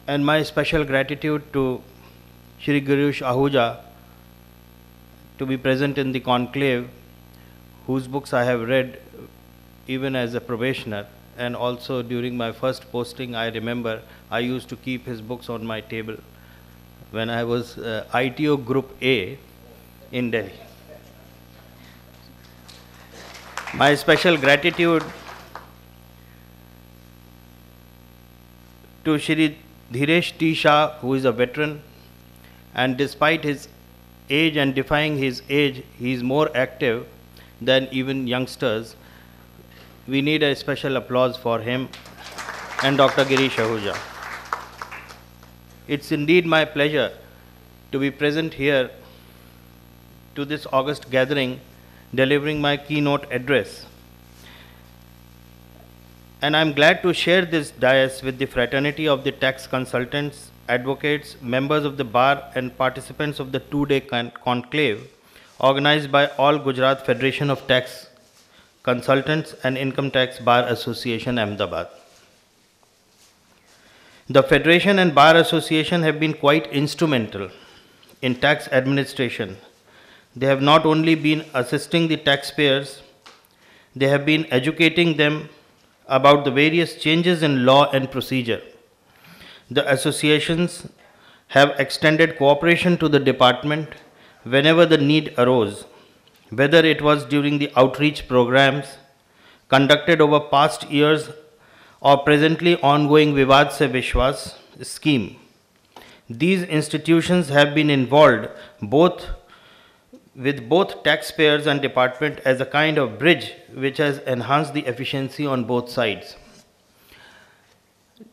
[SPEAKER 6] and my special gratitude to Shri Girish Ahuja to be present in the conclave, whose books I have read even as a probationer, and also during my first posting I remember I used to keep his books on my table when I was ITO Group A in Delhi. My special gratitude to Shri Dhiresh T. Shah, who is a veteran, and despite his age and defying his age, he is more active than even youngsters we need a special applause for him and Dr. Girish Ahuja. It's indeed my pleasure to be present here to this August gathering, delivering my keynote address. And I'm glad to share this dais with the fraternity of the tax consultants, advocates, members of the bar, and participants of the two-day conclave organized by All Gujarat Federation of Tax Consultants and Income Tax Bar Association, Ahmedabad. The Federation and Bar Association have been quite instrumental in tax administration. They have not only been assisting the taxpayers, they have been educating them about the various changes in law and procedure. The associations have extended cooperation to the department whenever the need arose, whether it was during the outreach programs conducted over past years or presently ongoing Vivad Se Vishwas scheme. These institutions have been involved with both taxpayers and department as a kind of bridge which has enhanced the efficiency on both sides.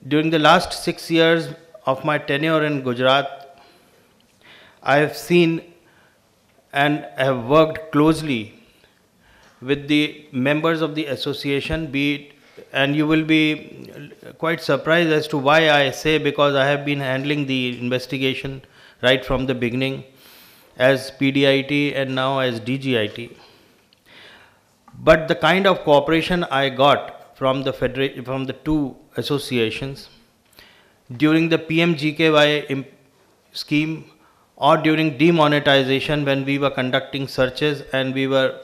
[SPEAKER 6] During the last 6 years of my tenure in Gujarat, I have seen and have worked closely with the members of the association, and you will be quite surprised as to why I say, because I have been handling the investigation right from the beginning as PDIT and now as DGIT. But the kind of cooperation I got from the two associations during the PMGKY scheme or during demonetization, when we were conducting searches and we were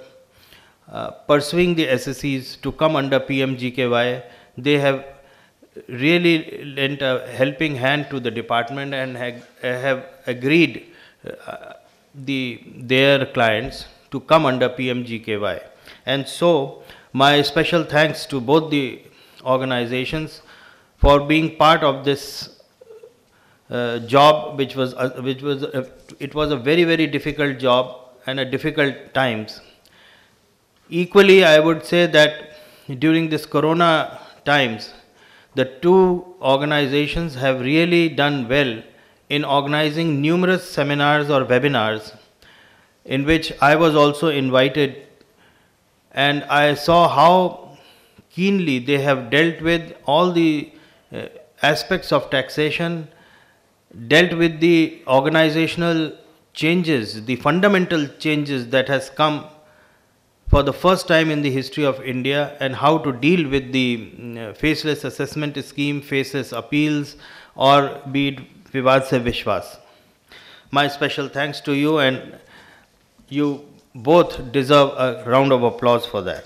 [SPEAKER 6] pursuing the SSEs to come under PMGKY, they have really lent a helping hand to the department and have agreed their clients to come under PMGKY. And so my special thanks to both the organizations for being part of this job, it was a very, very difficult job and a difficult times. Equally, I would say that during this Corona times, the two organizations have really done well in organizing numerous seminars or webinars in which I was also invited, and I saw how keenly they have dealt with all the aspects of taxation, dealt with the organizational changes, the fundamental changes that has come for the first time in the history of India, and how to deal with the faceless assessment scheme, faceless appeals, or be it Vivad Se Vishwas. My special thanks to you, and you both deserve a round of applause for that.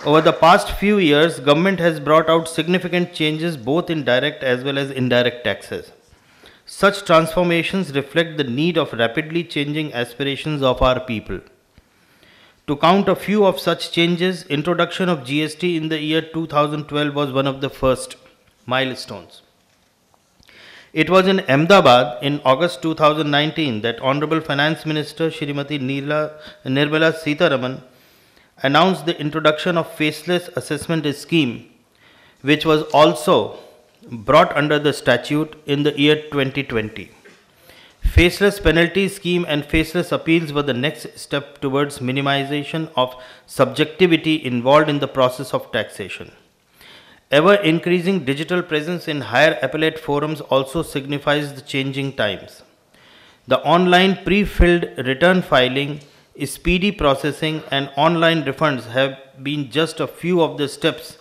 [SPEAKER 6] Over the past few years, government has brought out significant changes both in direct as well as indirect taxes. Such transformations reflect the need of rapidly changing aspirations of our people. To count a few of such changes, introduction of GST in the year 2012 was one of the first milestones. It was in Ahmedabad in August 2019 that Honorable Finance Minister Shrimati Nirmala Sitharaman announced the introduction of faceless assessment scheme, which was also brought under the statute in the year 2020. Faceless penalty scheme and faceless appeals were the next step towards minimization of subjectivity involved in the process of taxation. Ever increasing digital presence in higher appellate forums also signifies the changing times. The online pre-filled return filing, speedy processing, and online refunds have been just a few of the steps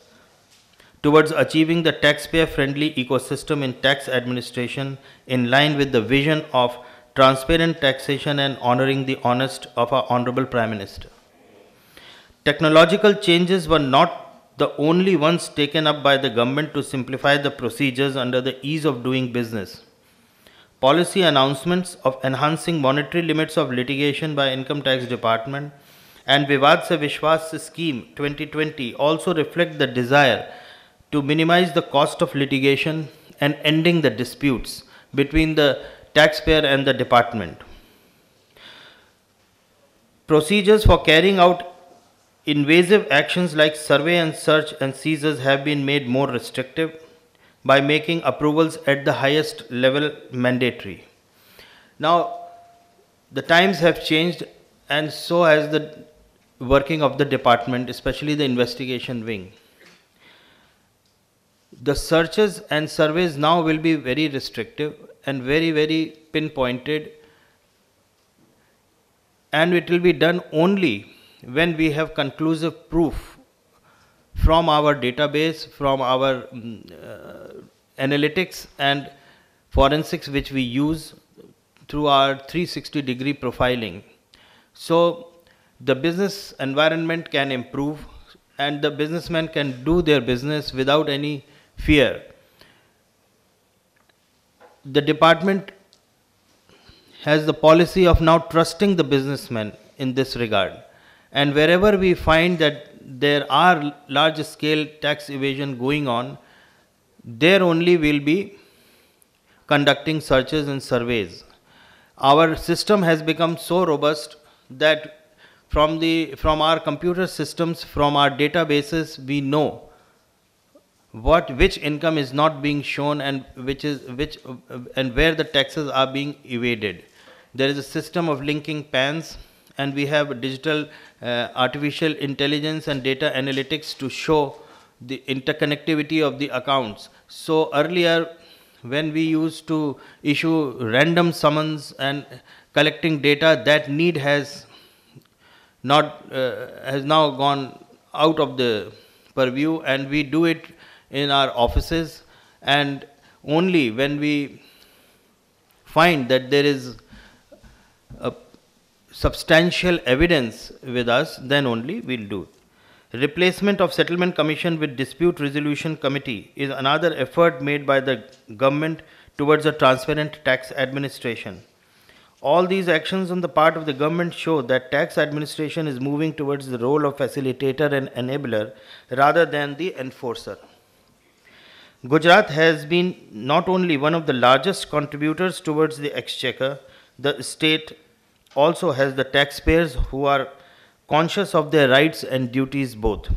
[SPEAKER 6] towards achieving the taxpayer-friendly ecosystem in tax administration in line with the vision of transparent taxation and honoring the honest of our Honorable Prime Minister. Technological changes were not the only ones taken up by the government to simplify the procedures under the ease of doing business. Policy announcements of enhancing monetary limits of litigation by Income Tax Department and Vivad Se Vishwas scheme 2020 also reflect the desire to minimize the cost of litigation and ending the disputes between the taxpayer and the department. Procedures for carrying out Invasive actions like survey and search and seizures have been made more restrictive by making approvals at the highest level mandatory. Now, the times have changed, and so has the working of the department, especially the investigation wing. The searches and surveys now will be very restrictive and very, very pinpointed, and it will be done only when we have conclusive proof from our database, from our analytics and forensics which we use through our 360-degree profiling. So the business environment can improve and the businessmen can do their business without any fear. The department has the policy of now trusting the businessmen in this regard. And wherever we find that there are large scale tax evasion going on, there only will be conducting searches and surveys. Our system has become so robust that from our computer systems, from our databases, we know which income is not being shown and and where the taxes are being evaded. There is a system of linking PANs, and we have digital artificial intelligence and data analytics to show the interconnectivity of the accounts. So earlier, when we used to issue random summons and collecting data, that need has now gone out of the purview, and we do it in our offices, and only when we find that there is a substantial evidence with us, then only we'll do it. Replacement of settlement commission with dispute resolution committee is another effort made by the government towards a transparent tax administration. All these actions on the part of the government show that tax administration is moving towards the role of facilitator and enabler rather than the enforcer. Gujarat has been not only one of the largest contributors towards the exchequer, the state also has the taxpayers who are conscious of their rights and duties both.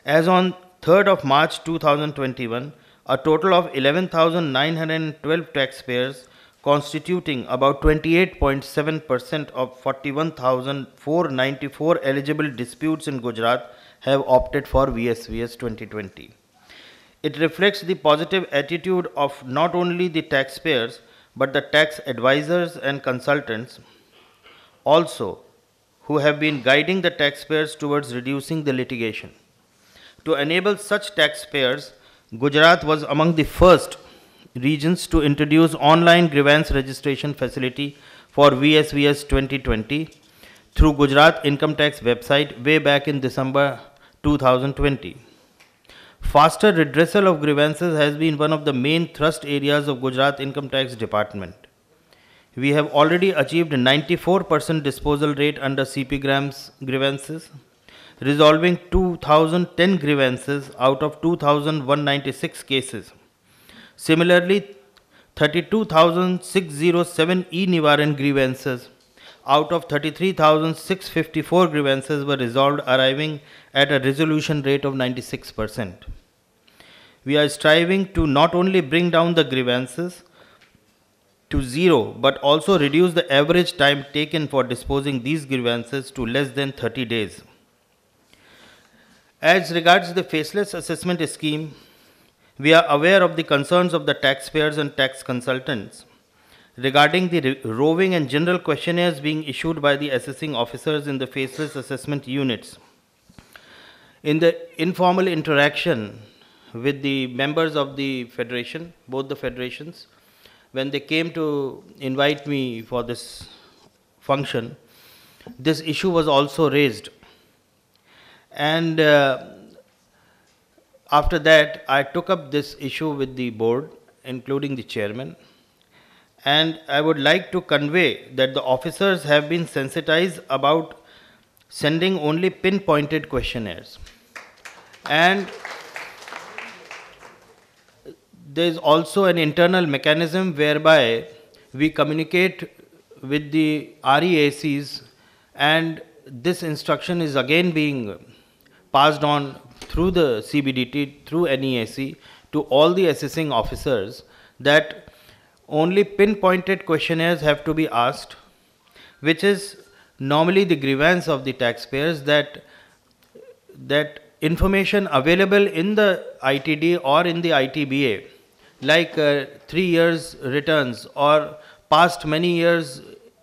[SPEAKER 6] As on 3rd of March 2021, a total of 11,912 taxpayers, constituting about 28.7% of 41,494 eligible disputes in Gujarat, have opted for VSVS 2020. It reflects the positive attitude of not only the taxpayers but the tax advisors and consultants also, who have been guiding the taxpayers towards reducing the litigation. To enable such taxpayers, Gujarat was among the first regions to introduce online grievance registration facility for VSVS 2020 through Gujarat Income Tax website way back in December 2020. Faster redressal of grievances has been one of the main thrust areas of Gujarat Income Tax Department. We have already achieved a 94% disposal rate under CP Graham's grievances, resolving 2,010 grievances out of 2,196 cases. Similarly, 32,607 e-Nivaran grievances out of 33,654 grievances were resolved, arriving at a resolution rate of 96%. We are striving to not only bring down the grievances to zero, but also reduce the average time taken for disposing these grievances to less than 30 days. As regards the faceless assessment scheme, we are aware of the concerns of the taxpayers and tax consultants regarding the roving and general questionnaires being issued by the assessing officers in the faceless assessment units. In the informal interaction with the members of the federation, both the federations, when they came to invite me for this function, this issue was also raised. And after that, I took up this issue with the board, including the chairman. And I would like to convey that the officers have been sensitized about sending only pinpointed questionnaires. And there is also an internal mechanism whereby we communicate with the REACs and this instruction is again being passed on through the CBDT, through NEAC, to all the assessing officers, that only pinpointed questionnaires have to be asked, which is normally the grievance of the taxpayers, that information available in the ITD or in the ITBA, like 3 years returns or past many years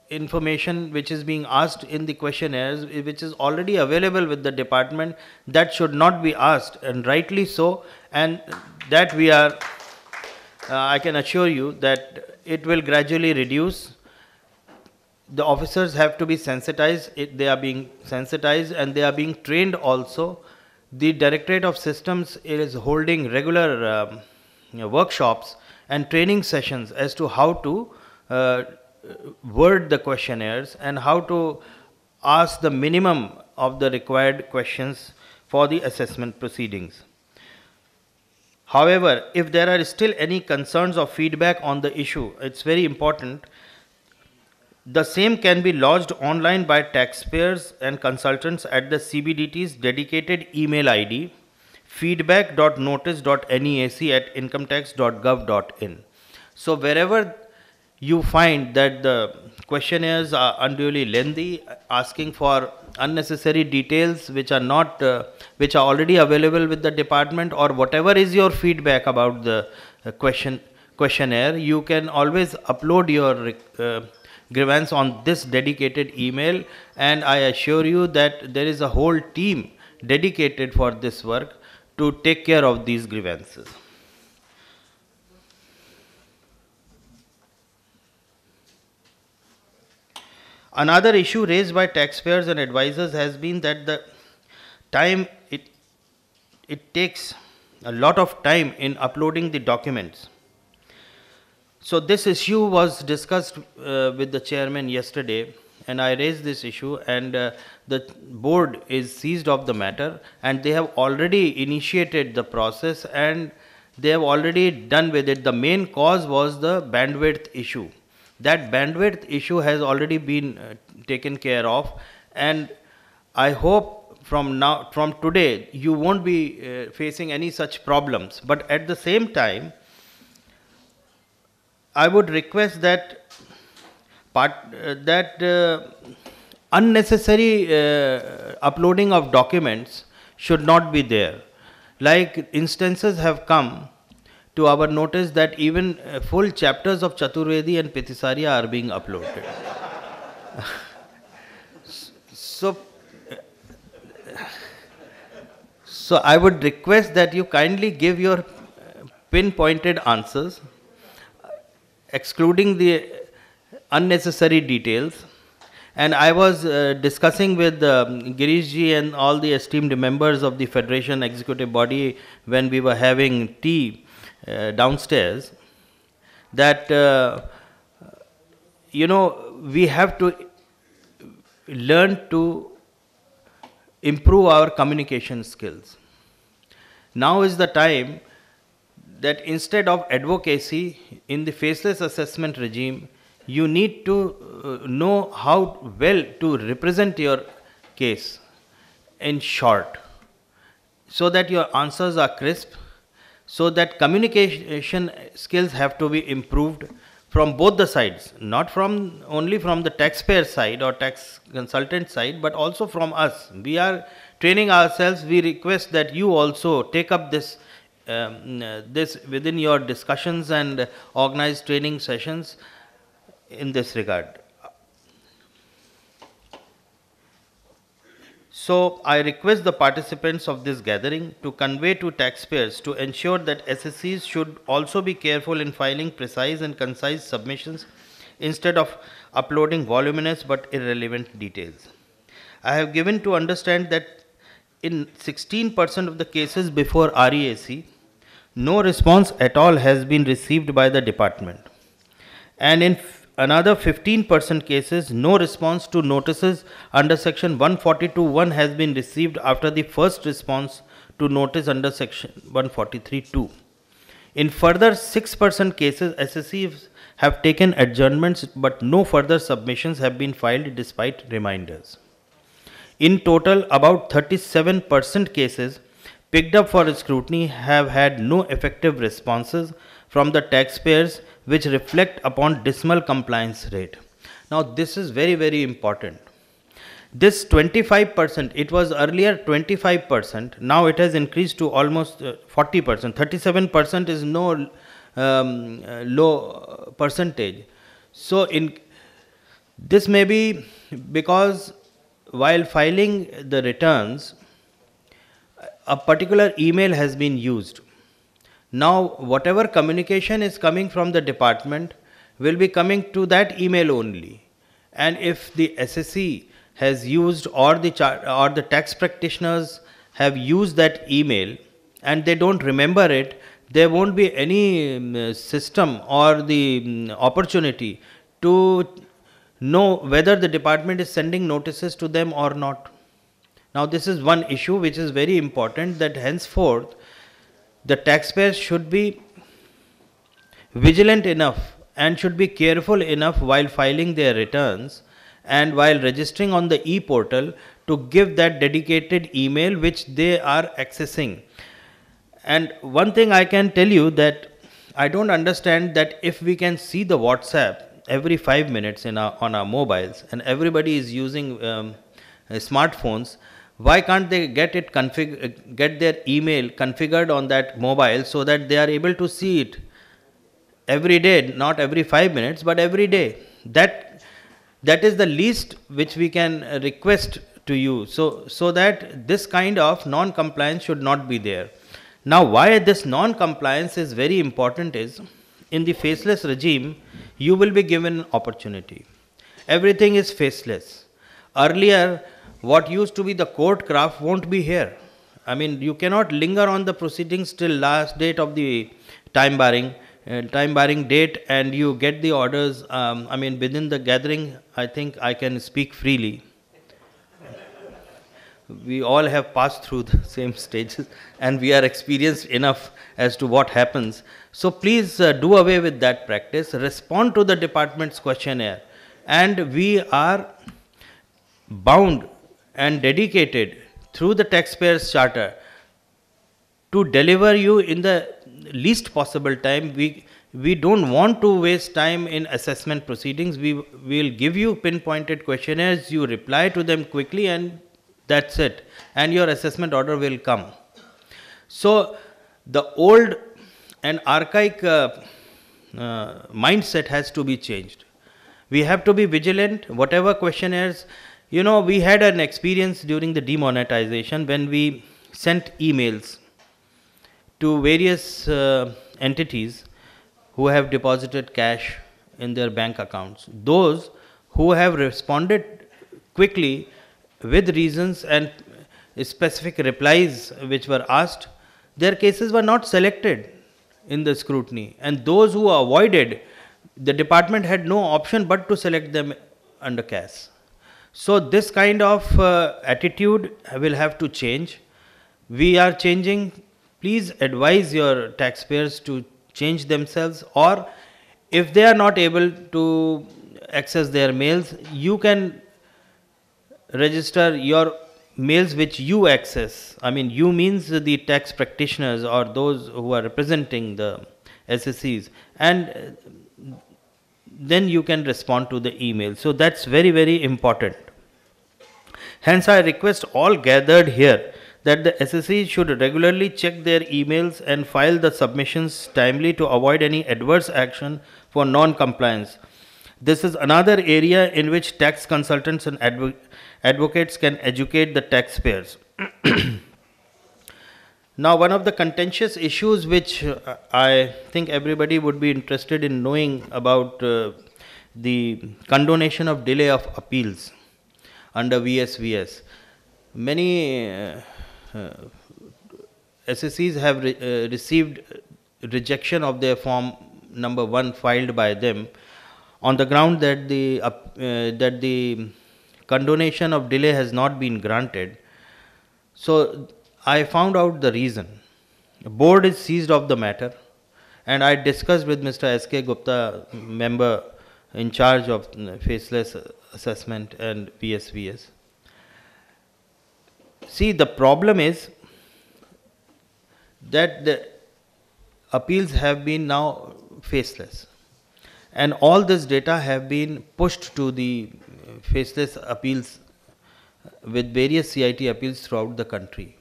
[SPEAKER 6] information which is being asked in the questionnaires, which is already available with the department, that should not be asked, and rightly so, and that we are, I can assure you that it will gradually reduce. The officers have to be sensitized, they are being sensitized and they are being trained also. The Directorate of Systems is holding regular workshops and training sessions as to how to word the questionnaires and how to ask the minimum of the required questions for the assessment proceedings. However, if there are still any concerns or feedback on the issue, it's very important. The same can be lodged online by taxpayers and consultants at the CBDT's dedicated email ID, feedback.notice.neac@incometax.gov.in. So wherever you find that the questionnaires are unduly lengthy, asking for unnecessary details which are not, which are already available with the department, or whatever is your feedback about the questionnaire, you can always upload your grievance on this dedicated email, and I assure you that there is a whole team dedicated for this work to take care of these grievances. Another issue raised by taxpayers and advisors has been that the time it takes a lot of time in uploading the documents. So this issue was discussed with the chairman yesterday, and I raised this issue, and the board is seized of the matter, and they have already initiated the process and they have already done with it. The main cause was the bandwidth issue. That bandwidth issue has already been taken care of, and I hope from today you won't be facing any such problems. But at the same time, I would request that unnecessary uploading of documents should not be there. Like instances have come to our notice that even full chapters of Chaturvedi and Pitisarya are being uploaded. So I would request that you kindly give your pinpointed answers, excluding the unnecessary details. And I was discussing with Girish ji and all the esteemed members of the Federation Executive Body when we were having tea downstairs, that we have to learn to improve our communication skills. Now is the time that instead of advocacy in the faceless assessment regime, you need to know how well to represent your case in short, so that your answers are crisp, so that communication skills have to be improved from both the sides, not only from the taxpayer side or tax consultant side, but also from us. We are training ourselves. We request that you also take up this within your discussions and organize training sessions in this regard. So I request the participants of this gathering to convey to taxpayers to ensure that SSCs should also be careful in filing precise and concise submissions instead of uploading voluminous but irrelevant details. I have given to understand that in 16% of the cases before REAC, no response at all has been received by the department. And in another 15% cases, no response to notices under section 142(1) has been received after the first response to notice under section 143(2). In further 6% cases, SSCs have taken adjournments, but no further submissions have been filed despite reminders. In total, about 37% cases picked up for scrutiny have had no effective responses from the taxpayers, which reflect upon dismal compliance rate. Now, this is very, very important. This 25%, it was earlier 25%, now it has increased to almost 40%. 37% is no low percentage. So, this may be because while filing the returns, a particular email has been used. Now, whatever communication is coming from the department will be coming to that email only. And if the SSE has used or the tax practitioners have used that email and they don't remember it, there won't be any system or the opportunity to know whether the department is sending notices to them or not. Now, this is one issue which is very important, that henceforth the taxpayers should be vigilant enough and should be careful enough while filing their returns and while registering on the e-portal to give that dedicated email which they are accessing. And one thing I can tell you, that I don't understand that if we can see the WhatsApp every 5 minutes on our mobiles and everybody is using smartphones, why can't they get their email configured on that mobile so that they are able to see it every day, not every 5 minutes, but every day? That is the least which we can request to you, so that this kind of non-compliance should not be there. Now, why this non-compliance is very important is, in the faceless regime, you will be given opportunity. Everything is faceless. Earlier, what used to be the court craft won't be here. I mean, you cannot linger on the proceedings till last date of the time barring date, and you get the orders. I mean, within the gathering, I think I can speak freely. We all have passed through the same stages and we are experienced enough as to what happens. So please do away with that practice. Respond to the department's questionnaire, and we are bound and dedicated through the taxpayers charter to deliver you in the least possible time. We don't want to waste time in assessment proceedings. We will give you pinpointed questionnaires, you reply to them quickly, and that's it, and your assessment order will come. So the old and archaic mindset has to be changed. We have to be vigilant. Whatever questionnaires, we had an experience during the demonetization when we sent emails to various entities who have deposited cash in their bank accounts. Those who have responded quickly with reasons and specific replies which were asked, their cases were not selected in the scrutiny, and those who avoided, the department had no option but to select them under CAS. So this kind of attitude will have to change. We are changing. Please advise your taxpayers to change themselves, or if they are not able to access their mails, you can register your mails which you access. I mean, you means the tax practitioners or those who are representing the SSEs, and then you can respond to the email. So that's very, very important. Hence, I request all gathered here that the SSEs should regularly check their emails and file the submissions timely to avoid any adverse action for non-compliance. This is another area in which tax consultants and advocates can educate the taxpayers. Now, one of the contentious issues which I think everybody would be interested in knowing about, the condonation of delay of appeals under VSVS. Many SSEs have received rejection of their form number 1 filed by them on the ground that the condonation of delay has not been granted. So I found out the reason. The board is seized of the matter, and I discussed with Mr. S.K. Gupta, member in charge of faceless assessment and VSVS. See, the problem is that the appeals have been now faceless, and all this data have been pushed to the faceless appeals with various CIT appeals throughout the country.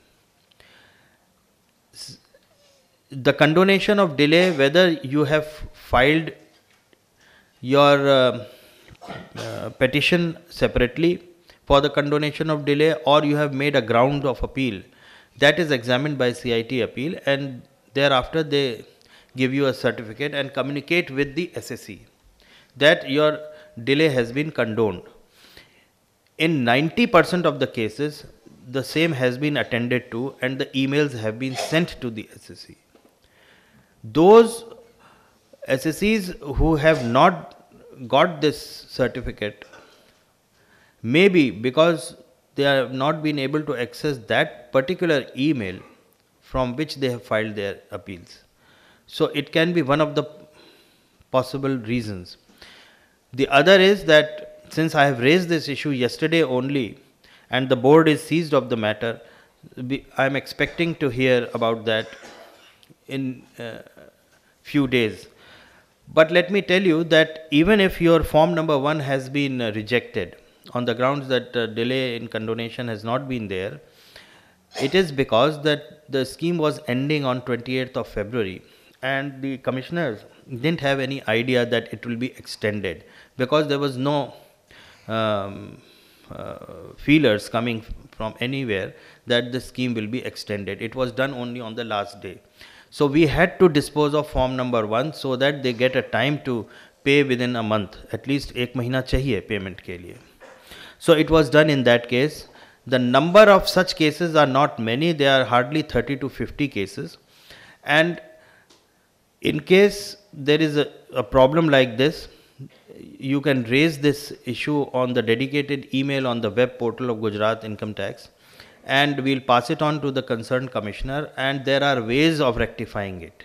[SPEAKER 6] The condonation of delay, whether you have filed your petition separately for the condonation of delay, or you have made a ground of appeal, that is examined by CIT appeal, and thereafter they give you a certificate and communicate with the SSC that your delay has been condoned. In 90% of the cases, the same has been attended to and the emails have been sent to the SSC. Those SSCs who have not got this certificate, maybe because they have not been able to access that particular email from which they have filed their appeals. So it can be one of the possible reasons. The other is that since I have raised this issue yesterday only and the board is seized of the matter, I am expecting to hear about that in few days. But let me tell you that even if your form number 1 has been rejected on the grounds that delay in condonation has not been there, it is because that the scheme was ending on 28th of February and the commissioners didn't have any idea that it will be extended, because there was no feelers coming from anywhere that the scheme will be extended. It was done only on the last day. So we had to dispose of form number 1 so that they get a time to pay within a month. At least ek mahina chahiye payment ke liye. So it was done in that case. The number of such cases are not many. They are hardly 30 to 50 cases. And in case there is a problem like this, you can raise this issue on the dedicated email on the web portal of Gujarat Income Tax, and we'll pass it on to the concerned commissioner, and there are ways of rectifying it.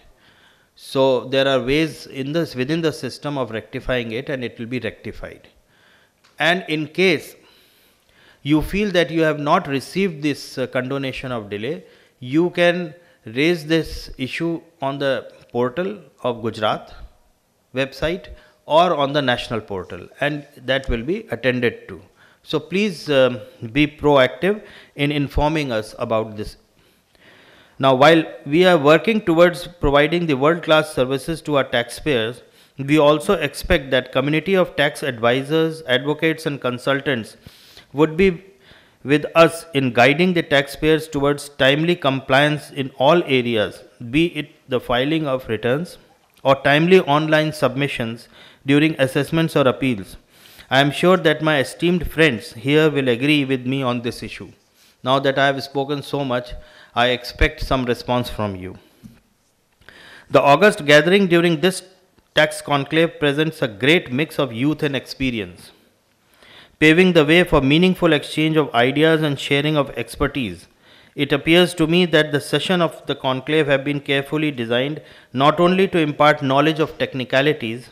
[SPEAKER 6] So there are ways within the system of rectifying it, and it will be rectified. And in case you feel that you have not received this condonation of delay, you can raise this issue on the portal of Gujarat website or on the national portal, and that will be attended to. So please be proactive in informing us about this. Now, while we are working towards providing the world-class services to our taxpayers, we also expect that community of tax advisors, advocates and consultants would be with us in guiding the taxpayers towards timely compliance in all areas, be it the filing of returns or timely online submissions during assessments or appeals. I am sure that my esteemed friends here will agree with me on this issue. Now that I have spoken so much, I expect some response from you. The August gathering during this tax conclave presents a great mix of youth and experience, paving the way for meaningful exchange of ideas and sharing of expertise. It appears to me that the session of the conclave have been carefully designed not only to impart knowledge of technicalities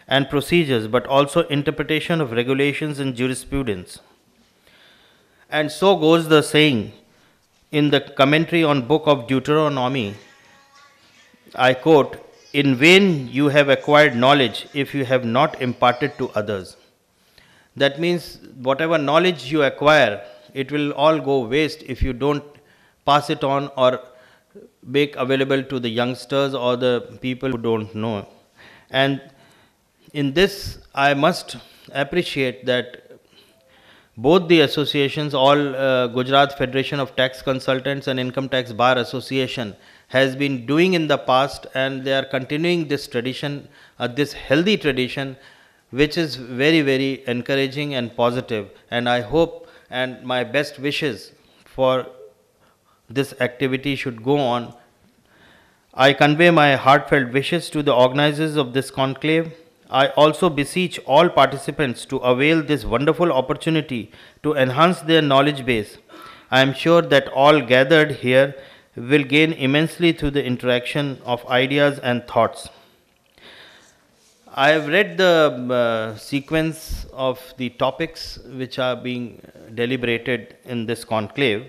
[SPEAKER 6] and procedures, but also interpretation of regulations and jurisprudence. And so goes the saying in the commentary on book of Deuteronomy, I quote, "In vain you have acquired knowledge if you have not imparted to others." That means whatever knowledge you acquire, it will all go waste if you don't pass it on or make available to the youngsters or the people who don't know. And in this, I must appreciate that both the associations, all Gujarat Federation of Tax Consultants and Income Tax Bar Association has been doing in the past, and they are continuing this tradition, this healthy tradition, which is very, very encouraging and positive. And I hope and my best wishes for this activity should go on. I convey my heartfelt wishes to the organizers of this conclave. I also beseech all participants to avail this wonderful opportunity to enhance their knowledge base. I am sure that all gathered here will gain immensely through the interaction of ideas and thoughts. I have read the sequence of the topics which are being deliberated in this conclave,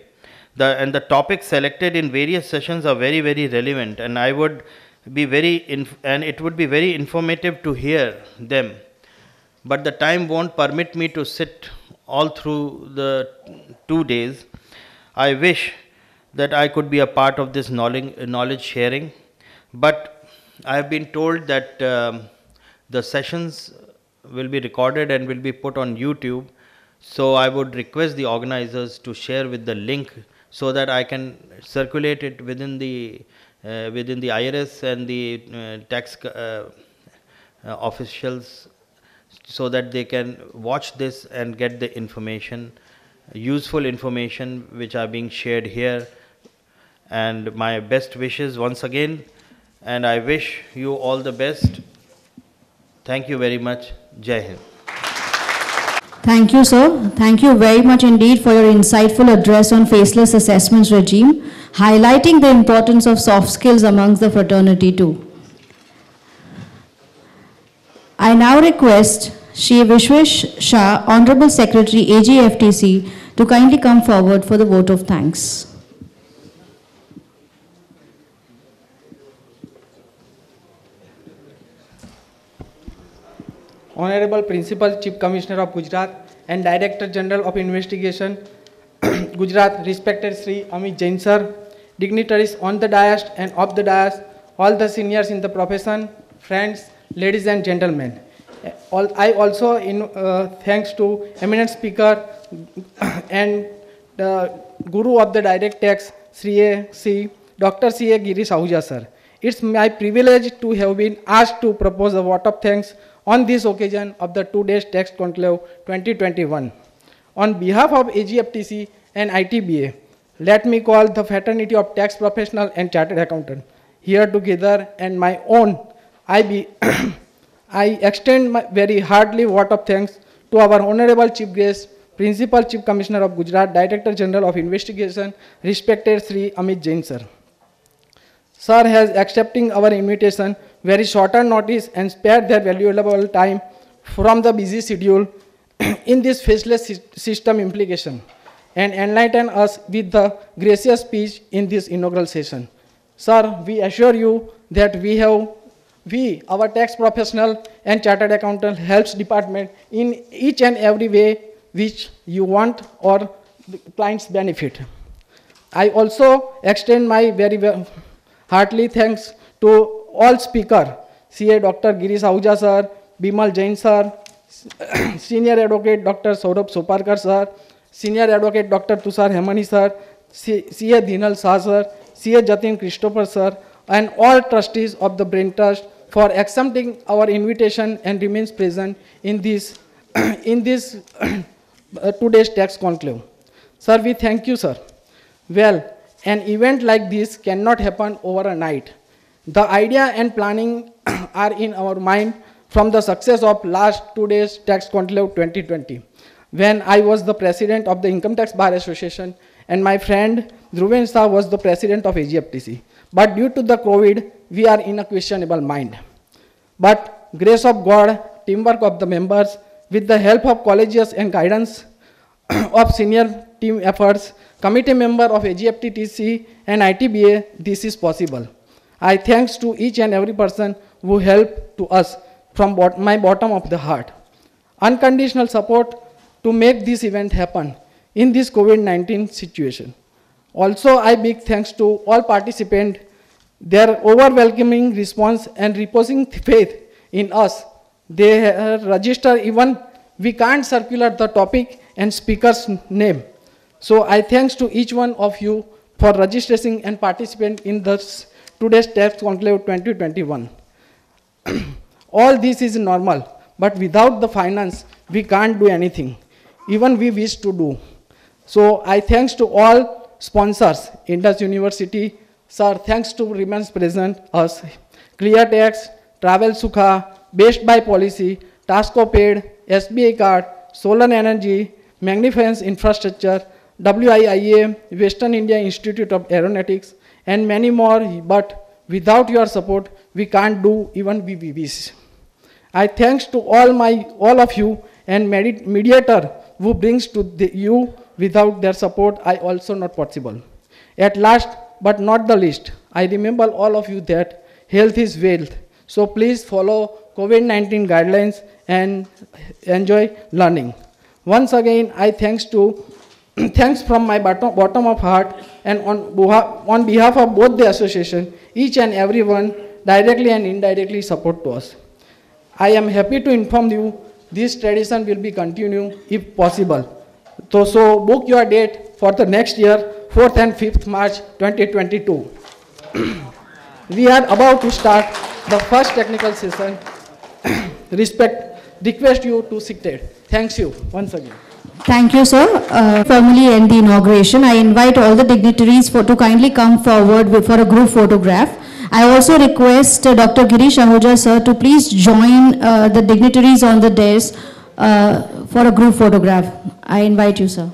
[SPEAKER 6] and the topics selected in various sessions are very, very relevant, and I would be and it would be very informative to hear them. But the time won't permit me to sit all through the 2 days. I wish that I could be a part of this knowledge sharing, but I have been told that the sessions will be recorded and will be put on YouTube. So I would request the organizers to share with the link so that I can circulate it within the IRS and the tax officials, so that they can watch this and get the information, useful information which are being shared here. And my best wishes once again, and I wish you all the best. Thank you very much. Jai Hind.
[SPEAKER 1] Thank you, sir. Thank you very much indeed for your insightful address on faceless assessments regime, highlighting the importance of soft skills amongst the fraternity too. I now request Shri Vishwesh Shah, Honorable Secretary, AGFTC, to kindly come forward for the vote of thanks.
[SPEAKER 7] Honorable Principal Chief Commissioner of Gujarat and Director General of Investigation, Gujarat, respected Sri Amit Jain sir, dignitaries on the dais and off the dais, all the seniors in the profession, friends, ladies and gentlemen. I also thanks to eminent speaker and the Guru of the Direct Tax, Dr. C.A. Girish Ahuja sir. It's my privilege to have been asked to propose a vote of thanks on this occasion of the 2 days Tax Conclave 2021. On behalf of AGFTC and ITBA, let me call the fraternity of tax professional and chartered accountant here together, and my own, I extend my very heartily vote of thanks to our Honorable Chief Guest, Principal Chief Commissioner of Gujarat, Director General of Investigation, respected Sri Amit Jain sir. Sir has accepting our invitation very shorter notice and spared their valuable time from the busy schedule in this faceless system implication and enlighten us with the gracious speech in this inaugural session. Sir, we assure you that our tax professional and chartered accountant helps department in each and every way which you want or the client's benefit. I also extend my very heartily thanks to all speakers, CA Dr. Girish Ahuja sir, Bimal Jain sir, Senior Advocate Dr. Saurabh Soparkar sir, Senior Advocate Dr. Tushar Hemani sir, CA Dhinal Shah sir, CA Jatin Christopher sir, and all trustees of the Brain Trust for accepting our invitation and remains present in this 2 days tax conclave. Sir, we thank you, sir. Well, an event like this cannot happen over a night. The idea and planning are in our mind from the success of last 2 days tax conclave 2020, when I was the president of the Income Tax Bar Association and my friend Dhruven Shah was the president of AGFTC. But due to the COVID, we are in a questionable mind. But grace of God, teamwork of the members, with the help of collegians and guidance of senior team efforts, committee member of AGFTC and ITBA, this is possible. I thanks to each and every person who helped to us from my bottom of the heart. Unconditional support to make this event happen in this COVID-19 situation. Also, I big thanks to all participants, their overwhelming response and reposing faith in us. They register even we can't circulate the topic and speaker's name. So I thanks to each one of you for registering and participating in this today's Tax Conclave 2021. All this is normal, but without the finance, we can't do anything, even we wish to do. So I thanks to all sponsors, Indus University, sir, thanks to remains present us, Clear Tax, Travel Sukha, Best Buy Policy, Tasco Paid, SBI Card, Solar Energy, Magnificence Infrastructure, WIIA, Western India Institute of Aeronautics, and many more, but without your support, we can't do even we wish. I thanks to all of you and mediator who brings to you. Without their support, I also not possible. At last, but not the least, I remember all of you that health is wealth. So please follow COVID-19 guidelines and enjoy learning. Once again, I thanks from my bottom of heart and on behalf of both the association, each and everyone directly and indirectly support to us. I am happy to inform you this tradition will be continued if possible. So book your date for the next year, 4th and 5th March 2022. We are about to start the first technical session. Request you to sit there. Thanks you once again.
[SPEAKER 1] Thank you, sir. Formally end the inauguration. I invite all the dignitaries to kindly come forward for a group photograph. I also request Dr. Girish Ahuja, sir, to please join the dignitaries on the dais for a group photograph. I invite you, sir.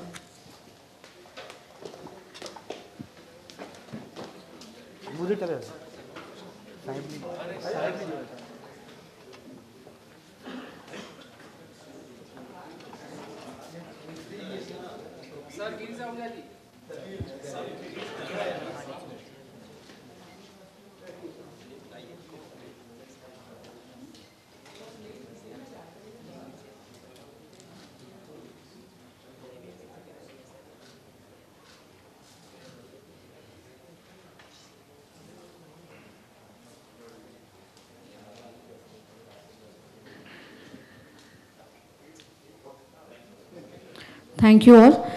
[SPEAKER 1] Thank you all.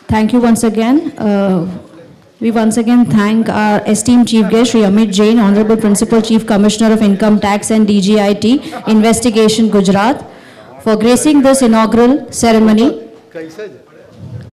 [SPEAKER 1] Thank you once again. We once again thank our esteemed Chief Guest, Shri Amit Jain, Honorable Principal Chief Commissioner of Income Tax and DGIT, Investigation, Gujarat, for gracing this inaugural ceremony.